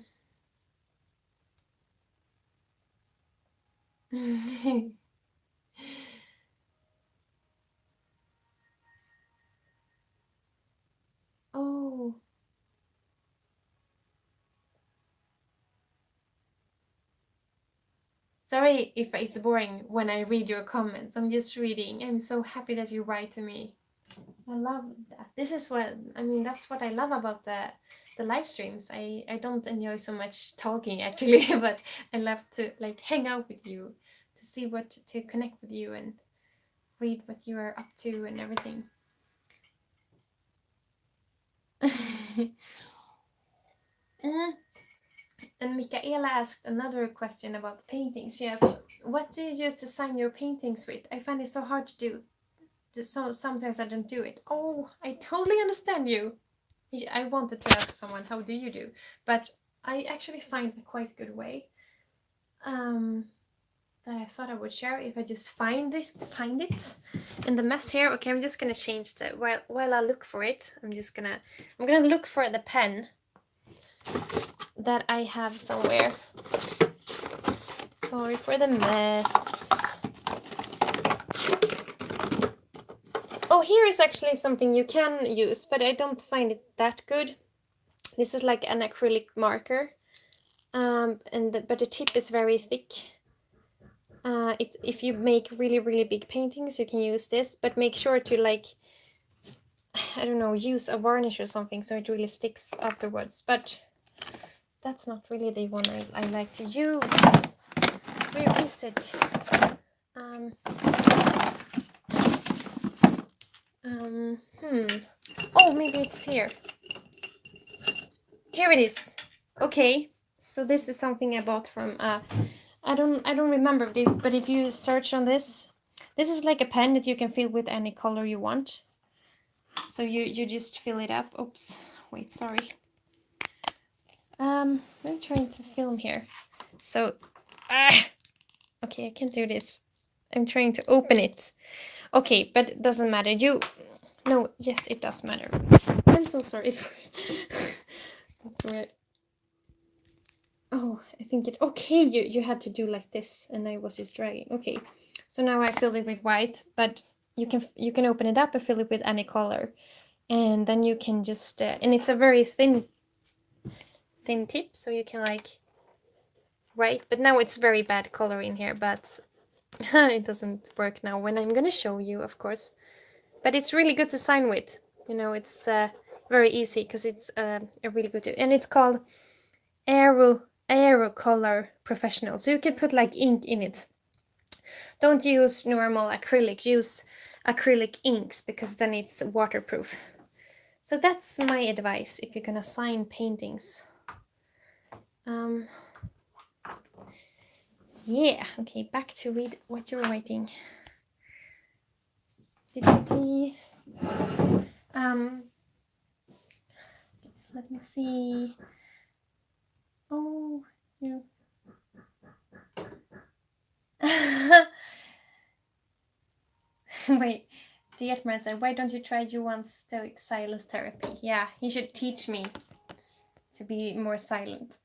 Sorry if it's boring when I read your comments. I'm just reading. I'm so happy that you write to me. I love that. This is what I mean. That's what I love about the live streams. I don't enjoy so much talking actually, but I love to like hang out with you, to see what to connect with you and read what you are up to and everything. And Michaela asked another question about paintings. Yes, what do you use to sign your paintings with? I find it so hard to do. So sometimes I don't do it. Oh, I totally understand you. I wanted to ask someone, how do you do? But I actually find a quite good way that I thought I would share if I just find it in the mess here. Okay, I'm just gonna change the while I look for it. I'm gonna look for the pen that I have somewhere. Sorry for the mess. Oh, here is actually something you can use, but I don't find it that good. This is like an acrylic marker, but the tip is very thick. If you make really big paintings, you can use this, but make sure to like, I don't know, use a varnish or something so it really sticks afterwards. But that's not really the one I like to use. Where is it? Oh, maybe it's here. Here it is. Okay, so this is something I bought from I don't remember, but if you search on this is like a pen that you can fill with any color you want. So you just fill it up. Oops, wait, sorry. I'm trying to film here. So, okay, I can't do this. I'm trying to open it. Okay, but it doesn't matter. No, yes, it does matter. I'm so sorry for Oh, I think okay, you had to do like this and I was just dragging. Okay, so now I fill it with white, but you can open it up and fill it with any color, and then you can just and it's a very thin tip, so you can like write, but now it's very bad color in here, but it doesn't work now when I'm gonna show you, of course. But it's really good to sign with, you know. It's very easy because it's a really good and it's called Aero Color Professional, so you can put like ink in it. Don't use normal acrylic, use acrylic inks because then it's waterproof. So that's my advice if you're gonna sign paintings. Yeah, okay, back to read what you're writing. Let me see. Oh, you. Wait, Dietmar said, why don't you try Johan's stoic silence therapy? Yeah, he should teach me to be more silent.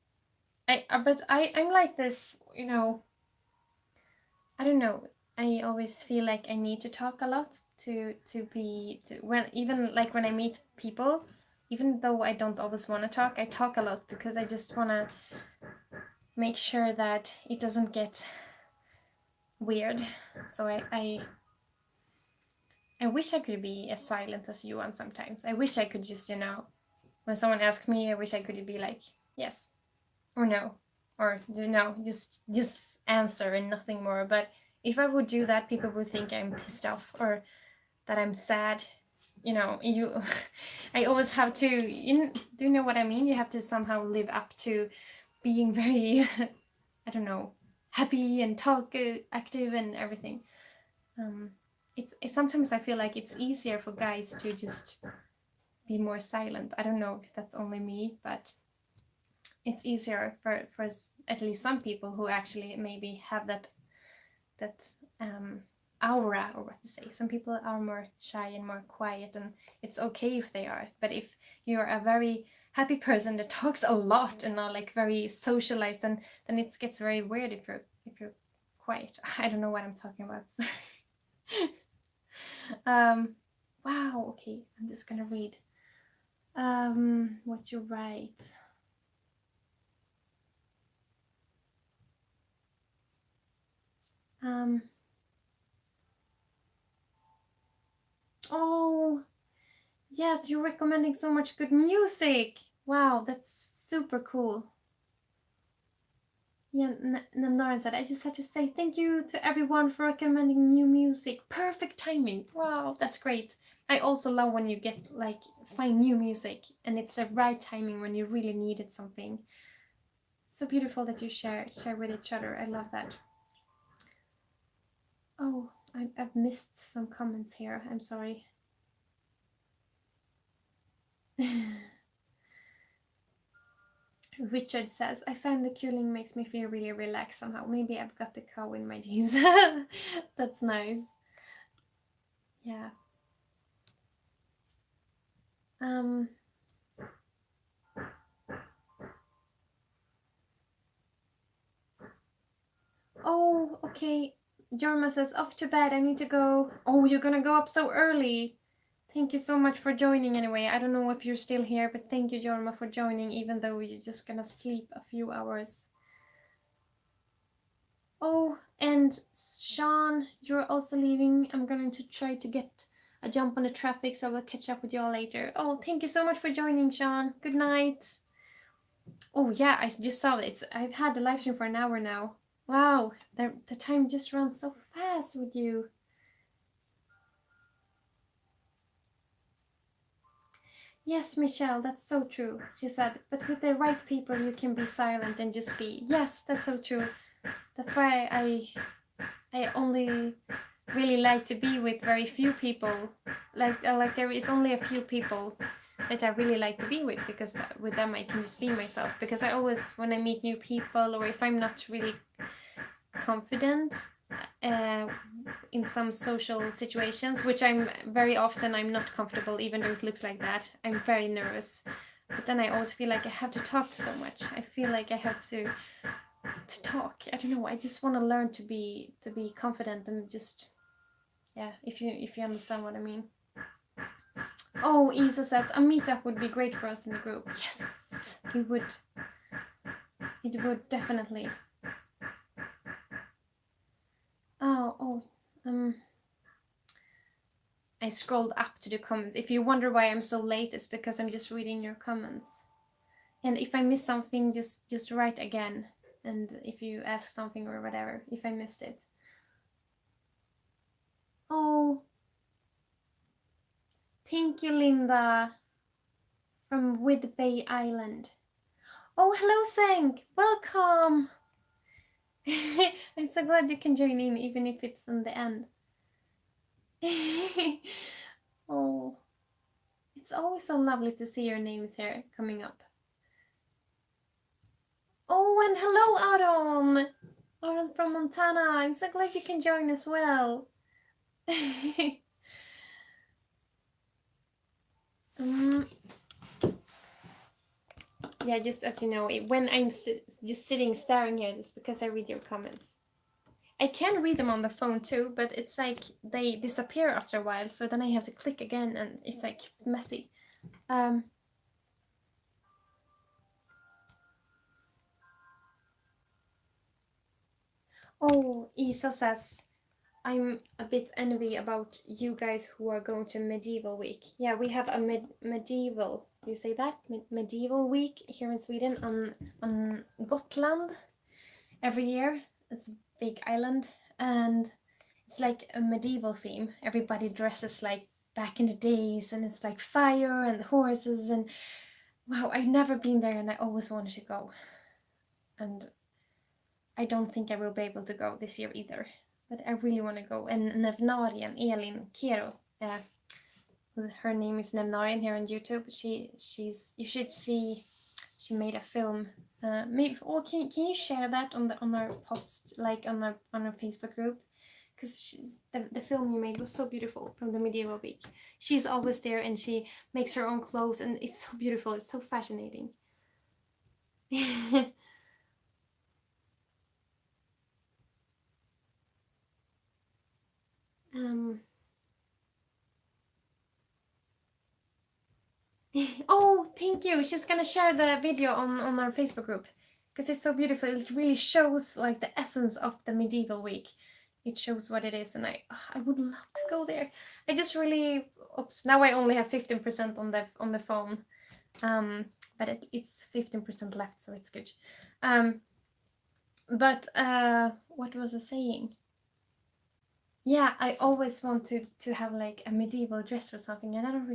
But I'm like this, you know. I don't know. I always feel like I need to talk a lot to when even like when I meet people, even though I don't always want to talk, I talk a lot because I just want to make sure that it doesn't get weird. So I wish I could be as silent as you. And sometimes I wish I could just, you know, when someone asks me, I wish I could be like yes or no, or you know, just answer and nothing more. But if I would do that, people would think I'm pissed off or that I'm sad. You know, I always have to. Do you know what I mean? You have to somehow live up to being very, I don't know, happy and talk active and everything. It's sometimes I feel like it's easier for guys to just be more silent. I don't know if that's only me, but it's easier for at least some people who actually maybe have that aura, or what to say. Some people are more shy and more quiet, and it's okay if they are. But if you're a very happy person that talks a lot and are like very socialized, then it gets very weird if you're quiet. I don't know what I'm talking about. Wow. Okay, I'm just gonna read what you write. Oh, yes, you're recommending so much good music. Wow, that's super cool. Yeah, Namnaren said, I just have to say thank you to everyone for recommending new music. Perfect timing. Wow, that's great. I also love when you get, like, find new music and it's the right timing when you really needed something. So beautiful that you share with each other. I love that. Oh, I've missed some comments here. I'm sorry. Richard says, I find the cooling makes me feel really relaxed somehow. Maybe I've got the cow in my jeans. That's nice. Yeah. Oh, okay. Jorma says, off to bed. I need to go. Oh, you're gonna go up so early. Thank you so much for joining anyway. I don't know if you're still here, but thank you, Jorma, for joining, even though you're just gonna sleep a few hours. Oh, and Sean, you're also leaving. I'm going to try to get a jump on the traffic, so I will catch up with y'all later. Oh, thank you so much for joining, Sean. Good night. Oh yeah, I just saw it. I've had the live stream for an hour now. Wow, the time just runs so fast with you. Yes, Michelle, that's so true. She said, but with the right people, you can be silent and just be. Yes, that's so true. That's why I only really like to be with very few people. Like there is only a few people that I really like to be with, because with them I can just be myself. Because I always, when I meet new people, or if I'm not really confident in some social situations, which I'm very often, I'm not comfortable, even though it looks like that. I'm very nervous. But then I always feel like I have to talk so much. I feel like I have to talk. I don't know. I just want to learn to be confident and just, yeah. If you understand what I mean. Oh, Isa says a meetup would be great for us in the group. Yes, it would. It would definitely. I scrolled up to the comments. If you wonder why I'm so late, it's because I'm just reading your comments. And if I miss something, just write again. And if you ask something or whatever, if I missed it. Oh, thank you, Linda, from Whidbey Island. Oh, hello, Sank. Welcome. I'm so glad you can join in, even if it's in the end. Oh, It's always so lovely to see your names here coming up. Oh, and hello, Aron! Aron from Montana. I'm so glad you can join as well. Yeah, just as you know, when I'm just sitting staring here, it's because I read your comments. I can read them on the phone too, but it's like they disappear after a while, so then I have to click again and it's like messy. Oh, Isa says, I'm a bit envy about you guys who are going to Medieval Week. Yeah, we have a medieval, you say that? Medieval Week here in Sweden on Gotland every year. It's a big island and it's like a medieval theme. Everybody dresses like back in the days and it's like fire and horses and wow, I've never been there and I always wanted to go. And I don't think I will be able to go this year either. But I really want to go. And Nevnarian, Elin Kero, her name is Nevnarian here on YouTube. She's you should see. She made a film. Maybe can you share that on our post, like on our Facebook group? Because the film you made was so beautiful from the Medieval Week. She's always there and she makes her own clothes and it's so beautiful. It's so fascinating. Oh, thank you. She's gonna share the video on our Facebook group because it's so beautiful. It really shows like the essence of the Medieval Week. It shows what it is, and I would love to go there. I just really oops. Now I only have 15% on the phone, but it's 15% left, so it's good. But what was I saying? Yeah, I always want to have like a medieval dress or something, and I don't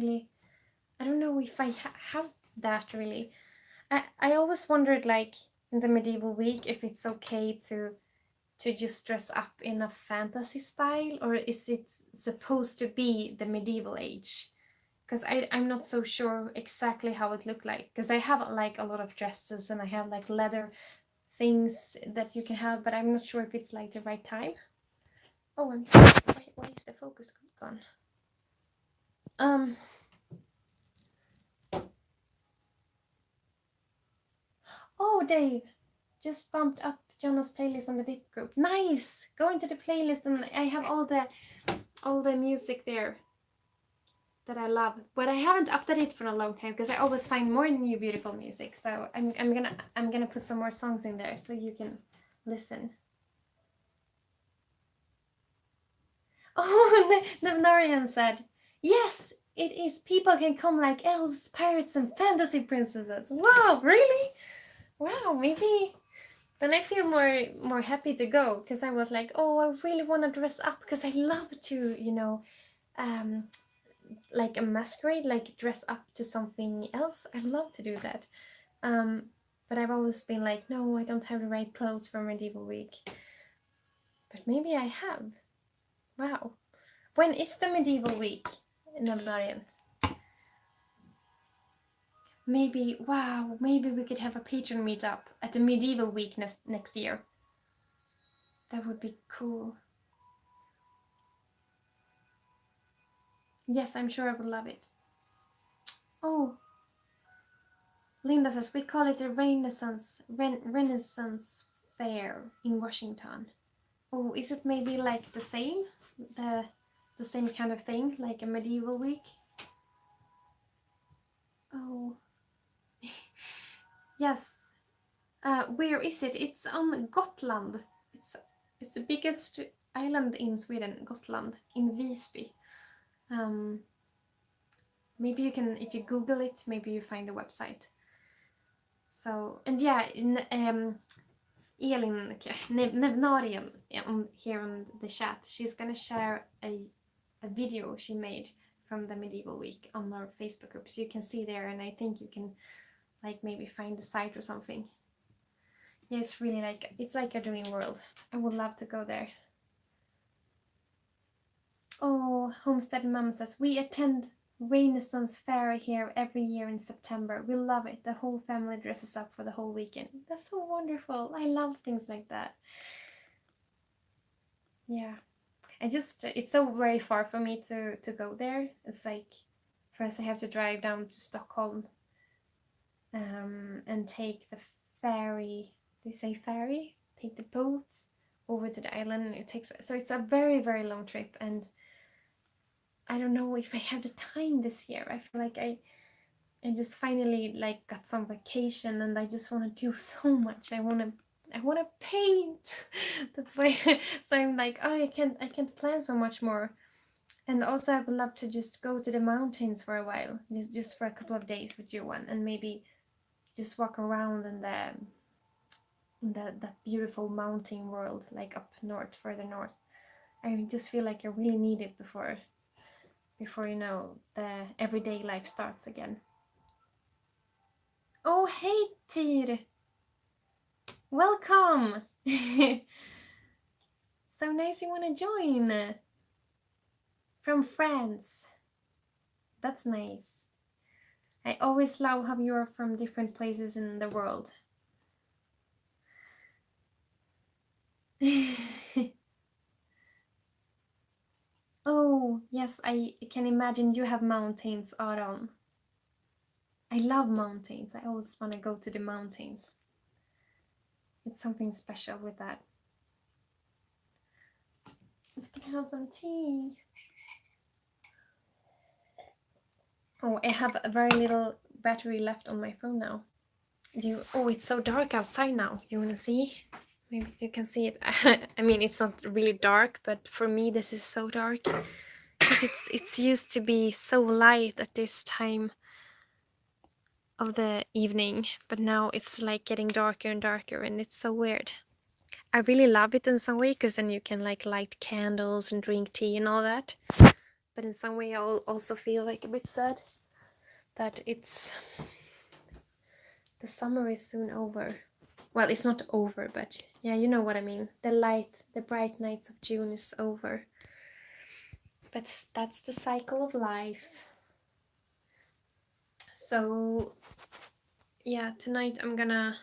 know if I have that really. I always wondered like in the Medieval Week if it's okay to just dress up in a fantasy style or is it supposed to be the medieval age? Because I'm not so sure exactly how it looked like because I have like a lot of dresses and I have like leather things that you can have, but I'm not sure if it's like the right time. Oh, why is the focus gone? Oh, Dave, just bumped up Jonah's playlist on the VIP group. Nice! Go into the playlist and I have all the music there that I love. But I haven't updated it for a long time because I always find more new beautiful music. So I'm gonna put some more songs in there so you can listen. Oh, Narian said, yes, it is. People can come like elves, pirates, and fantasy princesses. Wow, really? Wow, maybe then I feel more happy to go because I was like, oh, I really want to dress up because I love to, like a masquerade, like dress up to something else. I love to do that. But I've always been like, no, I don't have the right clothes for Medieval Week. But maybe I have. Wow. When is the Medieval Week in Bulgarian? Maybe, wow, maybe we could have a patron meetup at the Medieval Week next year. That would be cool. Yes, I'm sure I would love it. Oh, Linda says we call it a Renaissance fair in Washington. Oh, is it maybe like the same, the same kind of thing, like a Medieval Week? Oh, yes. Where is it? It's on Gotland. It's the biggest island in Sweden, Gotland, in Visby. Maybe you can, if you Google it, maybe you find the website. So, and yeah, Elin Nevnarian here on the chat, she's gonna share a video she made from the Medieval Week on our Facebook group, so you can see there, and I think you can like maybe find the site or something. Yeah, it's really like, it's like a dream world. I would love to go there. Oh, Homestead Mom says we attend Renaissance fair here every year in September. We love it. The whole family dresses up for the whole weekend. That's so wonderful. I love things like that. Yeah. It's so very far for me to go there. It's like, first I have to drive down to Stockholm and take the ferry. Do you say ferry? Take the boat over to the island. So it's a very, very long trip, and I don't know if I have the time this year. I feel like I just finally like got some vacation, and I just want to do so much. I want to paint. That's why. So I'm like, oh, I can't plan so much more. And also, I would love to just go to the mountains for a while, just for a couple of days with you one, and maybe just walk around in that beautiful mountain world, like up north, further north. I just feel like I really need it before the everyday life starts again. Oh, hey, Tyr! Welcome! So nice you want to join. From France. That's nice. I always love how you're from different places in the world. Oh, yes, I can imagine you have mountains, Aron. I love mountains. I always want to go to the mountains. It's something special with that. Let's have some tea. Oh, I have a very little battery left on my phone now. Oh, it's so dark outside now. You want to see? Maybe you can see it. I mean, it's not really dark, but for me this is so dark. Because it's used to be so light at this time of the evening, but now it's like getting darker and darker, and it's so weird. I really love it in some way, because then you can like light candles and drink tea and all that. But in some way I also feel like a bit sad that the summer is soon over. Well, it's not over, but yeah, you know what I mean. The bright nights of June is over. But that's the cycle of life. So yeah, tonight I'm gonna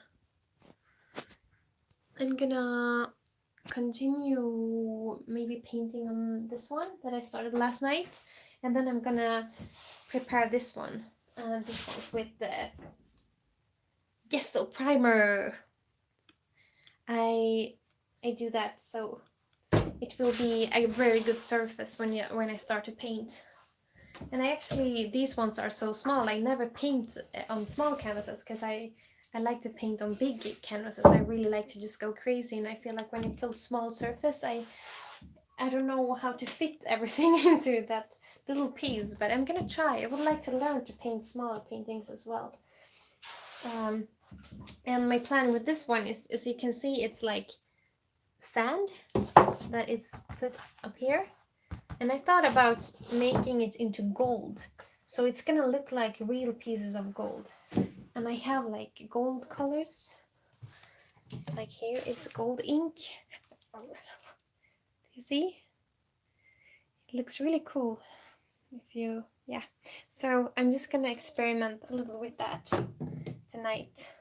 continue maybe painting on this one that I started last night, and then I'm gonna prepare this one. This one's with the gesso primer. I do that so it will be a very good surface when I start to paint. And these ones are so small. I never paint on small canvases because I like to paint on big canvases. I really like to just go crazy, and I feel like when it's so small surface, I don't know how to fit everything into that little piece, but I'm gonna try. I would like to learn to paint smaller paintings as well. And my plan with this one is, as you can see, it's like sand that is put up here. And I thought about making it into gold. So it's gonna look like real pieces of gold. And I have like gold colors. Like here is gold ink. Do you see? It looks really cool. Yeah. So I'm just gonna experiment a little with that tonight.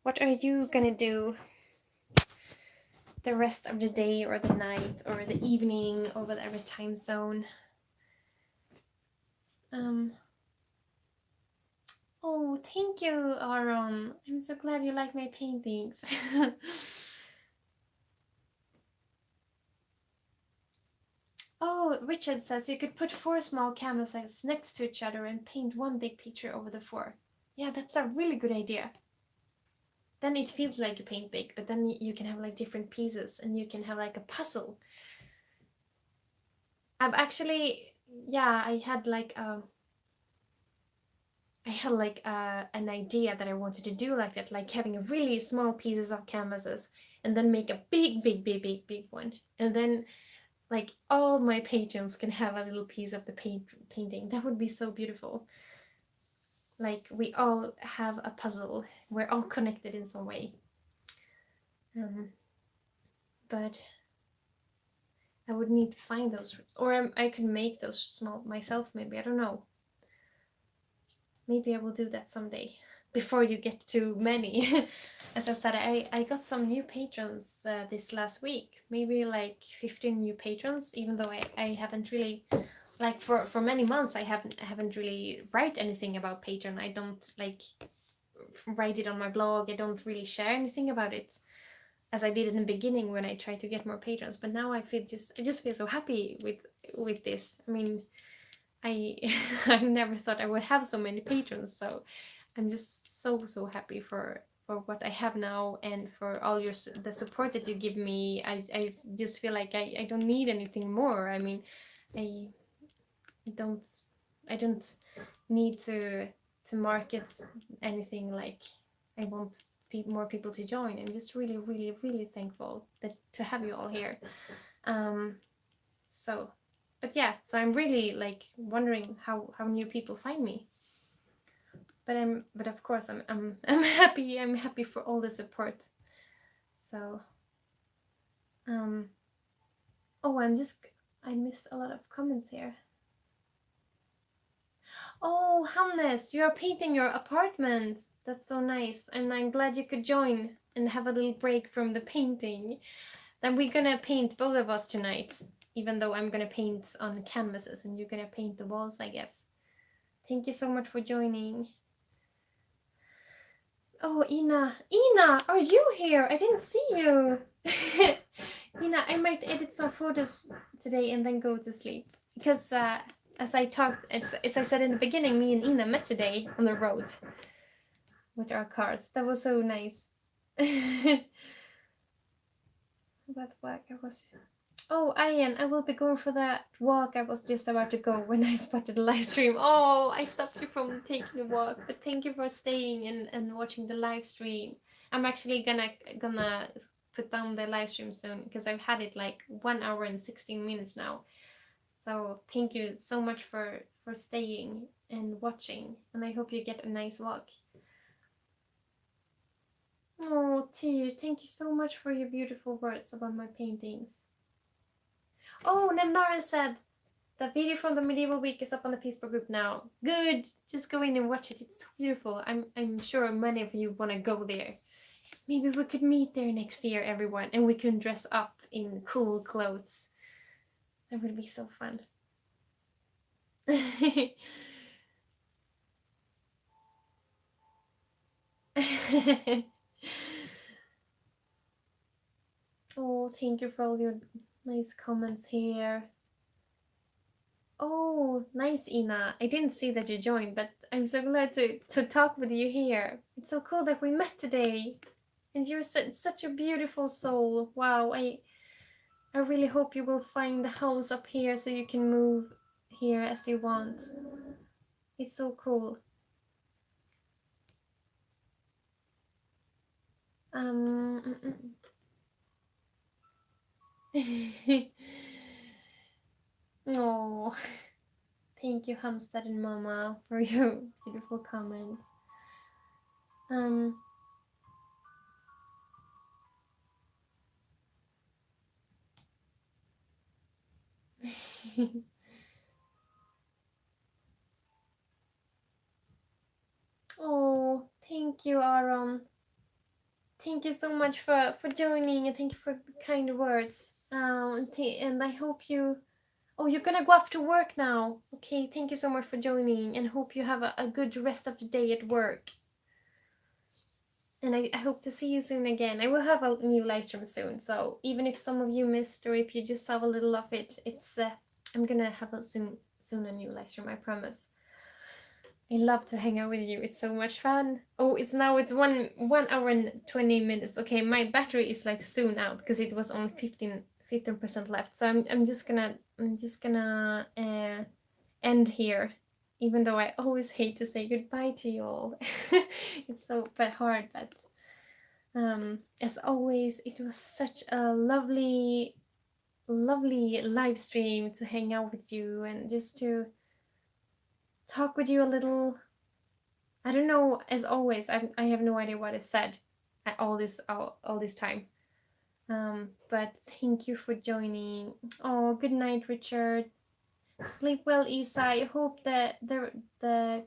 What are you gonna do the rest of the day or the night or the evening or whatever time zone? Oh, thank you, Aaron. I'm so glad you like my paintings. Oh, Richard says you could put 4 small canvases next to each other and paint one big picture over the 4. Yeah, that's a really good idea. Then it feels like you paint big, but then you can have like different pieces and you can have like a puzzle. I've actually, yeah, I had like an idea that I wanted to do like that, like having really small pieces of canvases and then make a big one. And then like all my patrons can have a little piece of the painting. That would be so beautiful. Like we all have a puzzle. We're all connected in some way. But I would need to find those, or I could make those small myself. Maybe, I don't know. Maybe I will do that someday before you get too many. As I said, I got some new patrons this last week. Maybe like 15 new patrons, even though I haven't really, like for many months I haven't really write anything about Patreon. I don't like write it on my blog. I don't really share anything about it as I did in the beginning when I tried to get more patrons. But now I just feel so happy with this. I mean, I I never thought I would have so many patrons, so I'm just so happy for what I have now, and for all the support that you give me. I just feel like I don't need anything more. I mean, I don't I don't need to market anything. Like, I want more people to join. I'm just really thankful that to have you all here. So, but yeah, so I'm really like wondering how new people find me. But of course I'm happy. I'm happy for all the support. So, oh, I missed a lot of comments here. Oh, Hannes, you are painting your apartment. That's so nice, and I'm glad you could join and have a little break from the painting. Then we're gonna paint, both of us, tonight, even though I'm gonna paint on canvases and you're gonna paint the walls, I guess. Thank you so much for joining. Oh, Ina, are you here? I didn't see you. Ina, I might edit some photos today and then go to sleep. Because as I said in the beginning, me and Ina met today on the road with our cars. That was so nice. That walk I was... Oh, Ian, I will be going for that walk. I was just about to go when I spotted the live stream. Oh, I stopped you from taking a walk, but thank you for staying and watching the live stream. I'm actually gonna put down the live stream soon, because I've had it like 1 hour and 16 minutes now. So thank you so much for staying and watching, and I hope you get a nice walk. Oh, Tyr, thank you so much for your beautiful words about my paintings. Oh, Nemnara said, the video from the Medieval Week is up on the Facebook group now. Good! Just go in and watch it. It's so beautiful. I'm sure many of you want to go there. Maybe we could meet there next year, everyone, and we can dress up in cool clothes. That would be so fun. Oh, thank you for all your nice comments here. Oh, nice, Ina. I didn't see that you joined, but I'm so glad to talk with you here. It's so cool that we met today. And you're such a beautiful soul. Wow, I really hope you will find a house up here so you can move here as you want. It's so cool. Oh, thank you, Hamstad and Mama, for your beautiful comments. Oh, thank you, Aaron. Thank you so much for joining, and thank you for kind words. And I hope you... Oh, you're gonna go off to work now. Okay, thank you so much for joining, and hope you have a good rest of the day at work. And I hope to see you soon again. I will have a new live stream soon, so even if some of you missed, or if you just saw a little of it, it's I'm gonna have soon a new live stream, I promise. I love to hang out with you. It's so much fun. Oh, it's 1 hour and 20 minutes. Okay, my battery is like soon out because it was on 15% left. So I'm just gonna end here, even though I always hate to say goodbye to you all. It's so hard, but as always, it was such a lovely live stream to hang out with you and just to talk with you a little. I don't know, as always, I have no idea what I said all this time. But thank you for joining. Oh, good night, Richard. Sleep well, Isa. I hope that the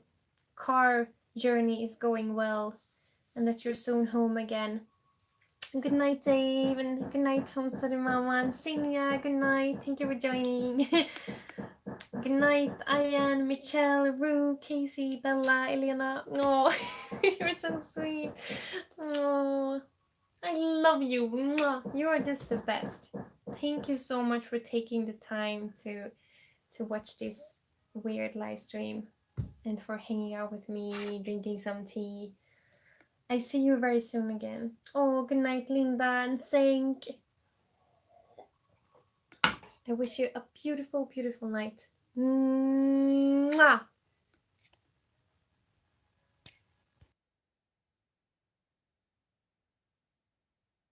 car journey is going well and that you're soon home again. Good night, Dave, and good night, Homestead Mama and Sinia. Good night. Thank you for joining. Good night, Ian, Michelle, Rue, Casey, Bella, Elena. Oh, you're so sweet. Oh, I love you. You are just the best. Thank you so much for taking the time to watch this weird live stream and for hanging out with me, drinking some tea. I see you very soon again. Oh, good night, Linda and Sink. I wish you a beautiful, beautiful night. Mwah!